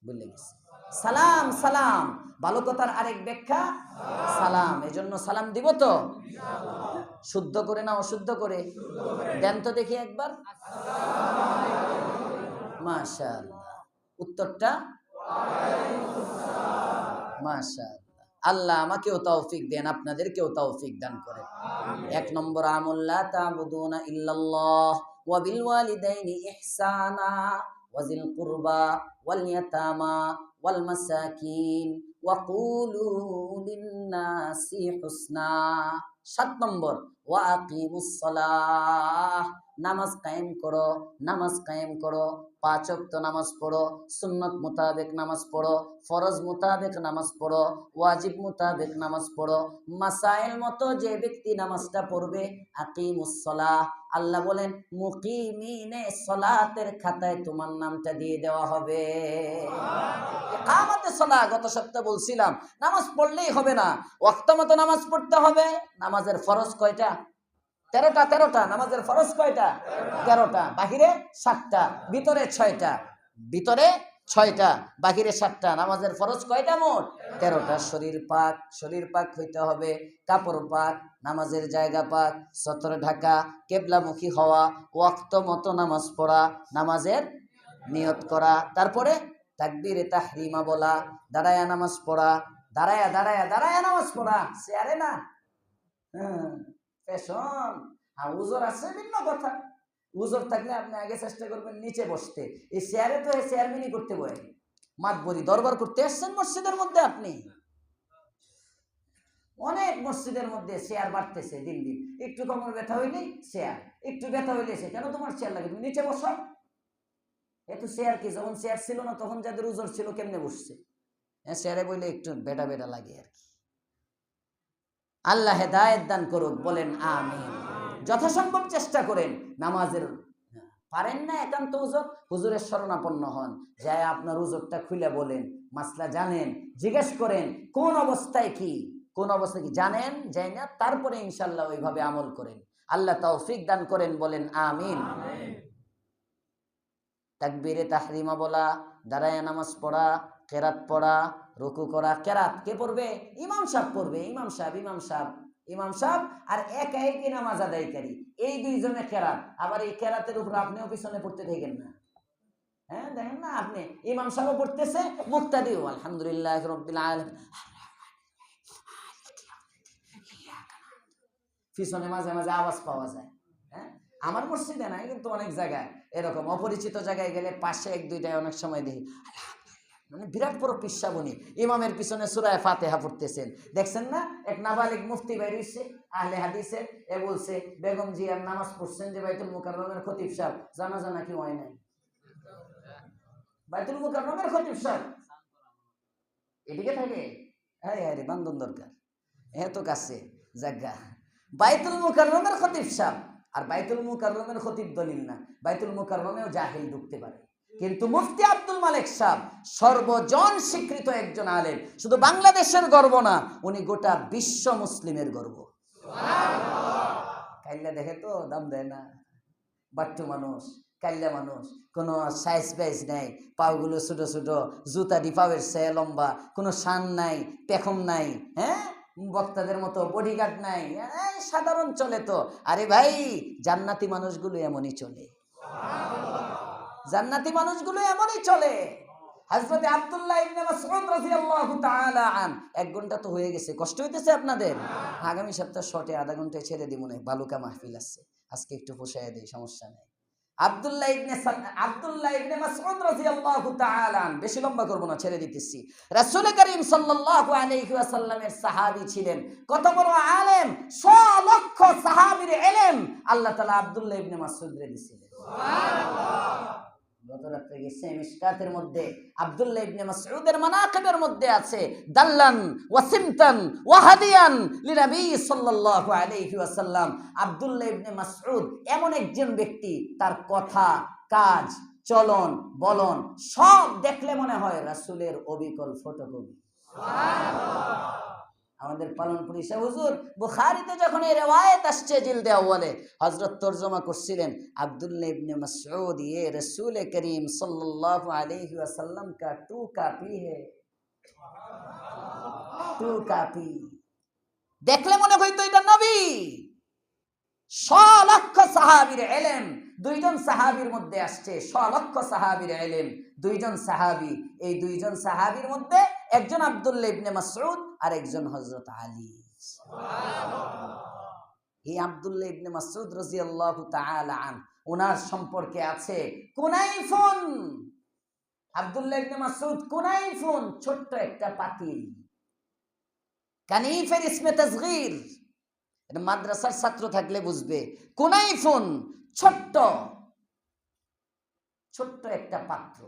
বলে গেছে সালাম। সালাম ভালো কথার আরেক ব্যাখ্যা সালাম। এজন্য সালাম দিব তো শুদ্ধ করে না অশুদ্ধ করে? দেন তো দেখি একবার। মাশাআল্লাহ, উত্তরটা মাশাআল্লাহ। আল্লাহ আমাকেও তৌফিক দেন, আপনাদেরকেও তৌফিক দান করেন। 1 নম্বর আমল, লা তা'বুদুনা ইল্লাল্লাহ ওয়া বিল ওয়ালিদাইনি ইহসানা ওয়া যিল কুরবা ওয়াল ইয়াতামা ওয়াল মাসাকিন ওয়া কুলু লিন-নাসি হুসনা। 7 নম্বর, ওয়া আকিমুস সালাহ, নামাজ কায়েম করো, নামাজ কায়েম করো। 5 ওয়াক্ত নামাজ পড়ো, সুন্নত মোতাবেক নামাজ পড়ো, ফরজ মোতাবেক নামাজ পড়ো, ওয়াজিব মোতাবেক নামাজ পড়ো। মাসাইল মতো যে ব্যক্তি নামাজটা পড়বে, আকিমুস সালাহ, আল্লাহ বলেন মুকিমিনে সালাতের খাতায় তোমার নামটা দিয়ে দেওয়া হবে। ইকামাতে সালাহ, গত সপ্তাহে বলছিলাম নামাজ পড়লেই হবে না, ওয়াক্ত মতো নামাজ পড়তে হবে। নামাজের ফরজ কয়টা? 13টা। 13টা। নামাজের ফরজ কয়টা? 13টা। বাহিরে 7টা, ভিতরে 6টা। ভিতরে 6টা, বাহিরে 7টা। নামাজের ফরজ কয়টা মোট? 13টা। শরীর পাক, শরীর পাক হইতে হবে, কাপড় পাক, নামাজের জায়গা পাক, সতর ঢাকা, কেবলামুখী হওয়া, ওয়াক্ত মতো নামাজ পড়া, নামাজের নিয়ত করা, তারপরে তাকবীরে তাহরিমা বলা, দাঁড়ায়া নামাজ পড়া, দাঁড়ায়া দাঁড়ায়া দাঁড়ায়া নামাজ পড়া, চেয়ারে না। ফ্যাশন। আর উজর আছে ভিন্ন কথা। উজর থাকলে আপনি আগে চেষ্টা করবেন নিচে বসতে। এই চেয়ারে তো চেয়ারম্যানই করতে বলে, মাতবরি দরবার করতে আসছেন মসজিদের মধ্যে। আপনি অনেক মসজিদের মধ্যে চেয়ার বাড়তেছে দিন দিন, একটু কোমর ব্যথা হইলেই চেয়ার, একটু ব্যথা হইলে সে কেন তোমার চেয়ার লাগে, তুমি নিচে বসো। এত চেয়ার কি, যখন চেয়ার ছিল না তখন যাদের উজর ছিল কেমনে বসছে? চেয়ারে বইলে একটু বেটা বেটা লাগে আর কি। আল্লাহ হেদায়েত দান করুক, বলেন আমিন। যথাসম্ভব চেষ্টা করেন নামাজের, পারেন না একান্ত উজর, হুজুরের শরণাপন্ন হন, যায় আপনার উজরটা খুলে বলেন মাসলা জানেন, জিজ্ঞেস করেন কোন অবস্থায় কি, কোন অবস্থায় কি জানেন যাই না, তারপরে ইনশাল্লাহ ওইভাবে আমল করেন। আল্লাহ তৌফিক দান করেন, বলেন আমিন। তাকবীরে তাহরিমা বলা, দাঁড়ায় নামাজ পড়া, কেরাত পড়া, রুকু করা। কেরাত কে পড়বে? ইমাম সাহেব পড়বে। ইমাম সাহেব আর একা একই নামাজ আদায়কারী, এই দুইজনে কেরাত। আবার এই কেরাতের উপর আপনিও পিছনে পড়তে থাকেন না। হ্যাঁ, দেখেন না, আপনি ইমাম সাহেব পড়তেছে, মুক্তাদিও আলহামদুলিল্লাহ রাব্বিল আলামিন, পিছনে মাঝে মাঝে আওয়াজ পাওয়া যায়। হ্যাঁ, আমার মসজিদে নাই, কিন্তু অনেক জায়গায় এরকম অপরিচিত জায়গায় গেলে পাশে এক দুইটায় অনেক সময় দেখি মানে বিরাট বড় পিসা বনি ইমামের পিছনে সূরা ফাতিহা পড়তেছেন। দেখছেন না, এক নাবালিগ মুফতি বাইরেছে আহলে হাদিসের, এ বলছে বেগম জি আর নামাজ পড়ছেন যে বাইতুল মুকাররমের খতিব সাহেব, জানাজা নাকি হয় নাই? বাইতুল মুকাররমের খতিব সাহেব এদিকে থাকে? হ্যাঁ হ্যাঁ রে, বান্ধন দরকার, হ্যাঁ তো কাছে জায়গা। বাইতুল মুকাররমের খতিব সাহেব, আর বাইতুল মুকাররমের খতিব দলিল না, বাইতুল মুকাররমেও জাহিল ঢুকতে পারে। কিন্তু মুফতি আব্দুল মালেক সাহেব সর্বজন স্বীকৃত একজন আলেম, শুধু বাংলাদেশের গর্ব না, উনি গোটা বিশ্ব মুসলিমের গর্ব। কাইল্লা দেখে তো দাম দেয় না, বাট্টু মানুষ, কাইল্লা মানুষ, কোনো সাইজ পাইজ নাই, পাগুলো ছোট ছোট, জুতা ডিপাওয়ের চেয়ে লম্বা, কোনো শান নাই, পেখম নাই, হ্যাঁ, বক্তাদের মতো বডিগার্ড নাই, সাধারণ চলে তো। আরে ভাই, জান্নাতি মানুষগুলো এমনই চলে, জান্নাতি মানুষগুলো এমনই চলে। হযরত আব্দুল্লাহ ইবনে মাসউদ রাদিয়াল্লাহু তাআলা আন। 1 ঘন্টা তো হয়ে গেছে, কষ্ট হইতেছে আপনাদের? আগামী সপ্তাহ শর্টে আধা ঘন্টায় ছেড়ে দিব না, বালুকা মাহফিল আছে, আজকে একটু পোষায় দেই, সমস্যা নেই। আব্দুল্লাহ ইবনে মাসউদ রাদিয়াল্লাহু তাআলা আন, বেশি লম্বা করব না, ছেড়ে দিতেছি। রাসূল করিম সাল্লাল্লাহু আলাইহি ওয়াসাল্লামের সাহাবী ছিলেন, কত বড় আলেম, 100 লক্ষ সাহাবীর ইলম আল্লাহ তাআলা আব্দুল্লাহ ইবনে মাসউদরে দিয়েছিলেন। সুবহানাল্লাহ। গত রাতে গেছে মিশকাতের মধ্যে আব্দুল্লাহ ইবনে মাসউদের মানাকিবের মধ্যে আছে দাল্লান ওয়া সিমতান ওয়া হাদিয়ান লিনবী সাল্লাল্লাহু আলাইহি ওয়াসাল্লাম। আব্দুল্লাহ ইবনে মাসউদ এমন একজন ব্যক্তি, তার কথা, কাজ, চলন, বলন সব দেখলে মনে হয় রাসূলের অবিকল ফটোকপি। সুবহানাল্লাহ। আমাদের পালনপুরি শাহ হুজুর বুখারীতে যখন এই রিওয়ায়াত আসছে জিলদে আউয়ালে, হযরত তরজমা করছিলেন আব্দুল্লাহ ইবনে মাসউদ ये रसूल करीम सल्लल्लाहु अलैहि वसल्लम का 2 कॉपी है, 2 कॉपी। দেখলে মনে হইতো এটা নবী। 100 লক্ষ সাহাবীর ইলম দুইজন সাহাবীর মধ্যে আসছে, 100 লক্ষ সাহাবীর ইলম দুইজন সাহাবী। এই দুইজন সাহাবীর মধ্যে একজন আব্দুল্লাহ ইবনে মাসউদ আর একজন হযরত আলী। সুবহানাল্লাহ। এই আব্দুল্লাহ ইবনে মাসউদ রাদিয়াল্লাহু তাআলা আন, ওনার সম্পর্কে আছে কুনাইফুন। আব্দুল্লাহ ইবনে মাসউদ কুনাইফুন, ছোট্ট একটা পাতিল, কানিফের ইসমে তাসগীর, এটা মাদ্রাসার ছাত্র থাকলে বুঝবে। কুনাইফুন ছোট্ট ছোট্ট একটা পাত্র,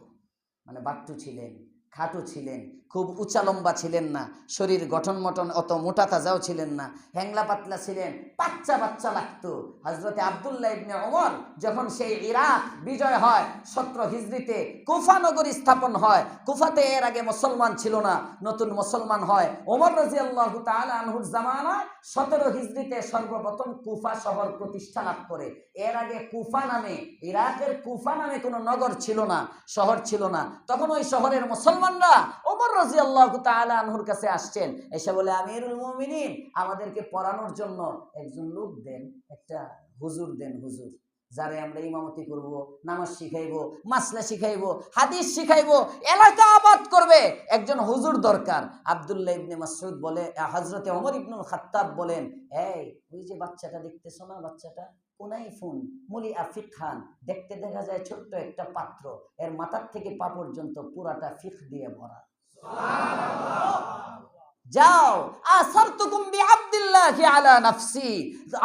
মানে বাট্টু ছিলেন, খাটো ছিলেন, খুব উঁচা লম্বা ছিলেন না, শরীর গঠন মটন অত মোটা তাজাও ছিলেন না, হ্যাংলা পাতলা ছিলেন, বাচ্চা বাচ্চা লাগতো। হযরতে আব্দুল্লাহ ইবনে ওমর যখন সেই ইরাক বিজয় হয় 17 হিজরিতে, কুফা নগরী স্থাপন হয়, কুফাতে এর আগে মুসলমান ছিল না, নতুন মুসলমান হয় ওমর রাদিয়াল্লাহু তাআলা আনহুর জামানায় 17 হিজরিতে সর্বপ্রথম কুফা শহর প্রতিষ্ঠা লাভ করে। এর আগে কুফা নামে, ইরাকের কুফা নামে কোনো নগর ছিল না, শহর ছিল না। তখন ওই শহরের মুসলমানরা ওমর রাদিয়াল্লাহু তাআলা আনহুর কাছে আসছেন, এসে বলে আমিরুল মুমিনিন, আমাদেরকে পড়ানোর জন্য একজন লোক দেন, একটা হুজুর দেন, হুজুর যারে আমরা ইমামতি করব, নামাজ শিখাইবো, মাসলা শিখাইবো, হাদিস শিখাইবো, এলাকা আবাদ করবে, একজন হুজুর দরকার। আব্দুল্লাহ ইবনে মাসউদ বলে, হযরতে ওমর ইবনুল খাত্তাব বলেন, এই ওই যে বাচ্চাটা দেখতেছো না, বাচ্চাটা কুনাইফুন মুলি ফিকহান, দেখতে দেখা যায় ছোট্ট একটা পাত্র, এর মাথার থেকে পা পর্যন্ত পুরাটা ফিকহ দিয়ে ভরা। সুবহানাল্লাহ। যাও, আসারতুকুম বিআবদিল্লাহি আলা নাফসি,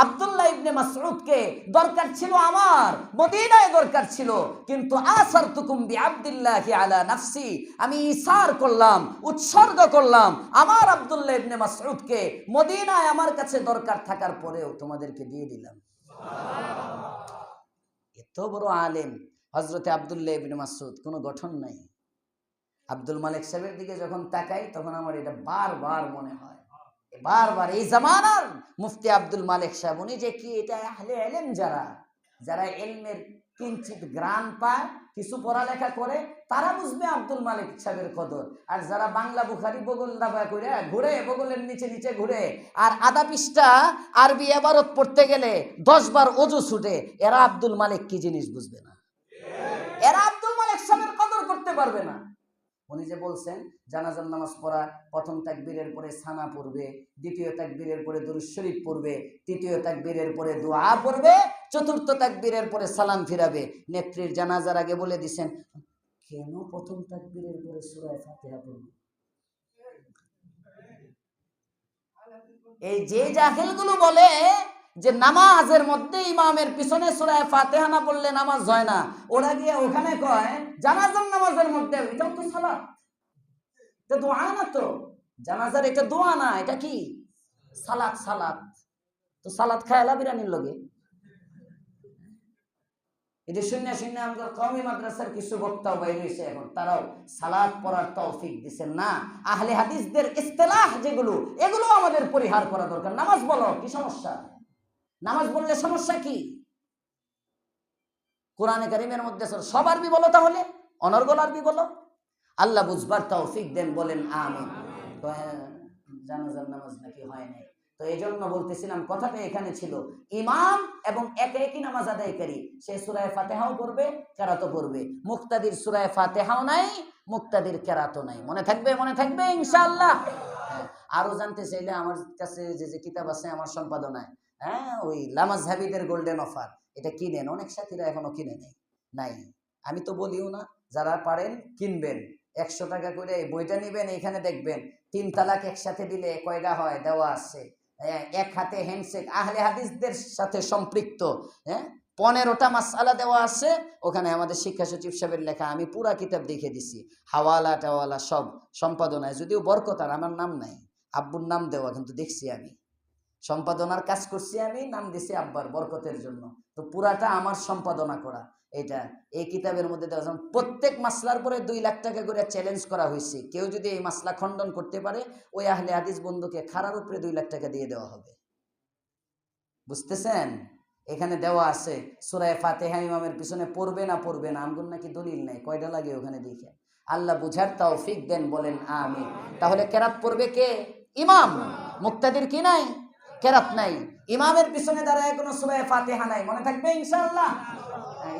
আব্দুল্লাহ ইবনে মাসউদকে দরকার ছিল আমার, মদিনায় দরকার ছিল, কিন্তু আসারতুকুম বিআবদিল্লাহি আলা নাফসি, আমি ইসার করলাম, উৎসর্গ করলাম আমার আব্দুল্লাহ ইবনে মাসউদকে, মদিনায় আমার কাছে দরকার থাকার পরেও তোমাদেরকে দিয়ে দিলাম। সুবহানাল্লাহ। এত বড় আলেম হযরতে আব্দুল্লাহ ইবনে মাসউদ, কোনো গঠন নাই, আব্দুল মালিক সাহেবের দিকে যখন তাকাই তখন আমার এটা বারবার মনে হয়, বারবার এই জামানার মুফতি আব্দুল মালিক সাহেব, উনি যে কি, এটা আহলে ইলম যারা যারা ইলমের কিঞ্চিত গ্রাণ পায়, কিছু পড়ালেখা করে, তারা বুঝবে আব্দুল মালিক সাহেবের কদর। আর যারা বাংলা বুখারি বগল দাবা করে ঘুরে, বগলের নিচে নিচে ঘুরে, আর আধা পৃষ্ঠা আরবি ইবারত পড়তে গেলে 10 বার ওযু ছুটে, এরা আব্দুল মালিক কি জিনিস বুঝবে না, এরা আব্দুল মালিক সাহেবের কদর করতে পারবে না। উনি যে বলছেন জানাজার নামাজ পড়া, প্রথম তাকবীরের পরে সানা পড়বে, দ্বিতীয় তাকবীরের পরে দুরূদ শরীফ পড়বে, তৃতীয় তাকবীরের পরে দোয়া পড়বে, চতুর্থ তাকবীরের পরে সালাম ফিরাবে। নেত্রীর জানাজার আগে বলে দিবেন, কেন প্রথম তাকবীরের পরে সূরা ফাতিহা পড়বে? এই যে জাহেলগুলো বলে যে নামাজের মধ্যে ইমামের পিছনে সূরা ফাতিহা না পড়লে নামাজ হয় না, ওরা গিয়ে ওখানে কয় জানাজার নামাজের মধ্যে, এটাও তো সালাত, এটা দোয়া না, তো জানাজার এটা দোয়া না, এটা কি সালাত। সালাত তো সালাত খায়লা বিরানির লগে। এটা শূন্য শূন্য আমাদের কওমি মাদ্রাসার কিছু বক্তাও বাইরে হয়েছে, এখন তারাও সালাত পড়ার তৌফিক দিচ্ছেন না। আহলে হাদিসদের ইস্তেলাহ যেগুলো, এগুলো আমাদের পরিহার করা দরকার। নামাজ বলো, কি সমস্যা? নামাজ বললে সমস্যা কি? কোরআনে কারিমের মধ্যে সব আরবি বলো, তাহলে অনর্গল আরবি বলো। আল্লাহ বুঝবার তৌফিক দেন, বলেন আমিন। তো জানাজার নামাজ নাকি হয় নাই, তো এই জন্য বলতেছিলাম কথাটা এখানে ছিল, ইমাম এবং একে একই নামাজ আদায়কারী সে সূরা ফাতিহাও পড়বে, কেরাতও পড়বে। মুক্তাদির সূরা ফাতিহাও নাই, মুক্তাদির কেরাতও নাই। মনে থাকবে, মনে থাকবে ইনশাআল্লাহ। আরো জানতে চাইলে আমার কাছে যে কিতাব আছে আমার সম্পাদনায়, ওই লামাজহাবিদের গোল্ডেন অফার, এটা কিনেন। অনেক সাথীরা এখনো কিনে নেই, নাই। আমি তো বলিও না, যারা পারেন কিনবেন, 100 টাকা করে এই বইটা নিবেন। এখানে দেখবেন 3 তালাক একসাথে দিলে কয়টা হয়, দেওয়া আছে। এক হাতে হ্যান্ডশেক, আহলে হাদিসদের সাথে সম্পৃক্ত 15টা মাসআলা দেওয়া আছে ওখানে। আমাদের শিক্ষা সচিব সাহেবের লেখা, আমি পুরা কিতাব দেখে দিছি, হাওয়ালা টাওয়ালা সব সম্পাদনায়। যদিও বরকতার আমার নাম নাই, আব্বুর নাম দেওয়া, কিন্তু দেখছি আমি সম্পাদনার কাজ করছি, আমি নাম দিছি আব্বার বরকতের জন্য। তো পুরাটা আমার সম্পাদনা করা। এটা এই কিতাবের মধ্যে দেওয়া, প্রত্যেক মাসলার পরে 2 লাখ টাকা করে চ্যালেঞ্জ করা হয়েছে। কেউ যদি এই মাসলা খণ্ডন করতে পারে, ওই আহলে হাদিস বন্ধুকে খাড়ার উপরে 2 লাখ টাকা দিয়ে দেওয়া হবে। বুঝতেছেন? এখানে দেওয়া আছে সূরা ফাতিহা ইমামের পিছনে পড়বে না পড়বে না, আমগুন নাকি দলিল নাই, কয়টা লাগে ওখানে দেখে। আল্লাহ বুঝার তৌফিক দেন, বলেন আমিন। তাহলে কেরাত পড়বে কে? ইমাম। মুক্তাদির কি নাই? কেরাত নাই। ইমামের পিছনে দাঁড়ায় কোনো সূরা ফাতিহা নাই, মনে থাকবে ইনশাআল্লাহ।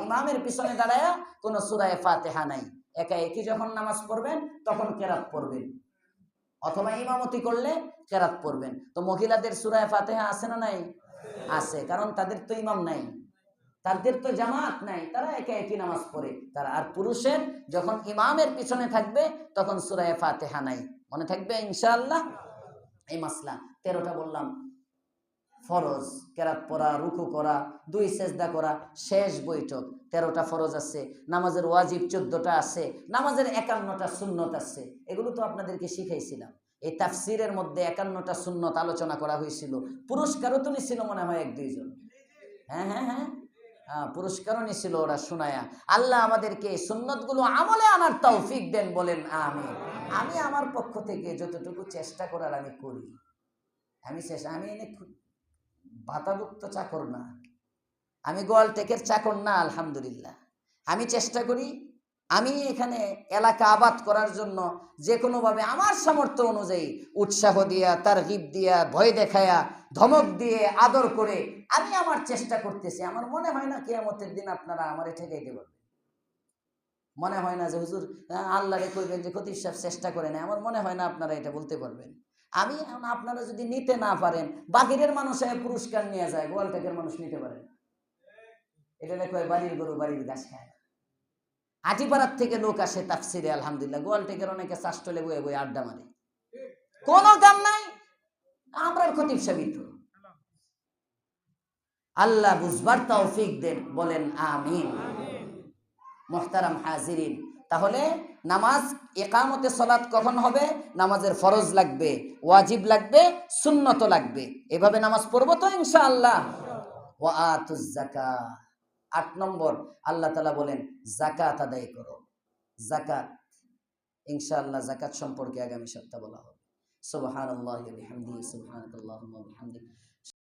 ইমামের পিছনে দাঁড়ায় কোনো সূরা ফাতিহা নাই। একা একই যখন নামাজ পড়বেন তখন কেরাত পড়বেন, অথবা ইমামতি করলে কেরাত পড়বেন। তো মহিলাদের সূরা ফাতিহা আছে না নাই? আছে, কারণ তাদের তো ইমাম নাই, তাদের তো জামাত নাই, তারা একা একই নামাজ পড়ে তারা। আর পুরুষের যখন ইমামের পিছনে থাকবে তখন সূরা ফাতিহা নাই, মনে থাকবে ইনশাআল্লাহ। এই মাসলা 13টা বললাম ফরজ, কেরাত পড়া, রুকু করা, 2 সেজদা করা, শেষ বৈঠক, 13টা ফরজ আছে। নামাজের ওয়াজিব 14টা আছে, নামাজের 51টা সুন্নত আছে। এগুলো তো আপনাদেরকে শিখাইছিলাম। এই তাফসিরের মধ্যে 51টা সুন্নত আলোচনা করা হয়েছিল। পুরস্কারও তো নিছিল মনে হয় 1-2 জন। হ্যাঁ, পুরস্কারও নিছিল ওরা শোনায়া। আল্লাহ আমাদেরকে সুন্নতগুলো আমলে আনার তৌফিক দেন, বলেন আমিন। আমি আমার পক্ষ থেকে যতটুকু চেষ্টা করার আমি করি। আমি এনে ভাতাভুক্ত চাকর না, আমি গোয়াল টেকের চাকর না, আলহামদুলিল্লাহ। আমি চেষ্টা করি, আমি এখানে এলাকা আবাদ করার জন্য যে কোনোভাবে আমার সামর্থ্য অনুযায়ী উৎসাহ দিয়া, তারগিব দিয়া, ভয় দেখায়া, ধমক দিয়ে, আদর করে আমি আমার চেষ্টা করতেছি। আমার মনে হয় না কিয়ামতের দিন আপনারা আমারে ঠেকাইতে পারবেন। মনে হয় না যে হুজুর আল্লাহরে কইবেন যে খতিব সাহেব চেষ্টা করে না, আমার মনে হয় না আপনারা এটা বলতে পারবেন। আমি আপনারা যদি নিতে না পারেন, বাহিরের মানুষ পুরস্কার নিয়ে যায়, গোয়ালটেকের মানুষ নিতে পারেন। এটা দেখো বাড়ির গরু বাড়ির গাছ খায় না। আটিপাড়ার থেকে লোক আসে তাফসিরে, আলহামদুলিল্লাহ। গোয়ালটেকের অনেকে চাষটলে বয়ে বয়ে আড্ডা মারে, কোনো কাম নাই। আমরা খতিব সাহেব তো। আল্লাহ বুঝবার তৌফিক দেন, বলেন আমিন। মুহতারাম হাজিরিন, তাহলে নামাজ ইকামতে সালাত কখন হবে? নামাজের ফরজ লাগবে, ওয়াজিব লাগবে, সুন্নত লাগবে। এভাবে নামাজ পড়বো তো ইনশাআল্লাহ। ওয়া আতুজ যাকাত, 8 নম্বর আল্লাহ তাআলা বলেন যাকাত আদায় করো। যাকাত ইনশাআল্লাহ যাকাত সম্পর্কে আগামী সপ্তাহে বলা হবে। সুবহানাল্লাহি ওয়া বিহামদিহি, সুবহানাকাল্লাহুম্মা ওয়া বিহামদিক।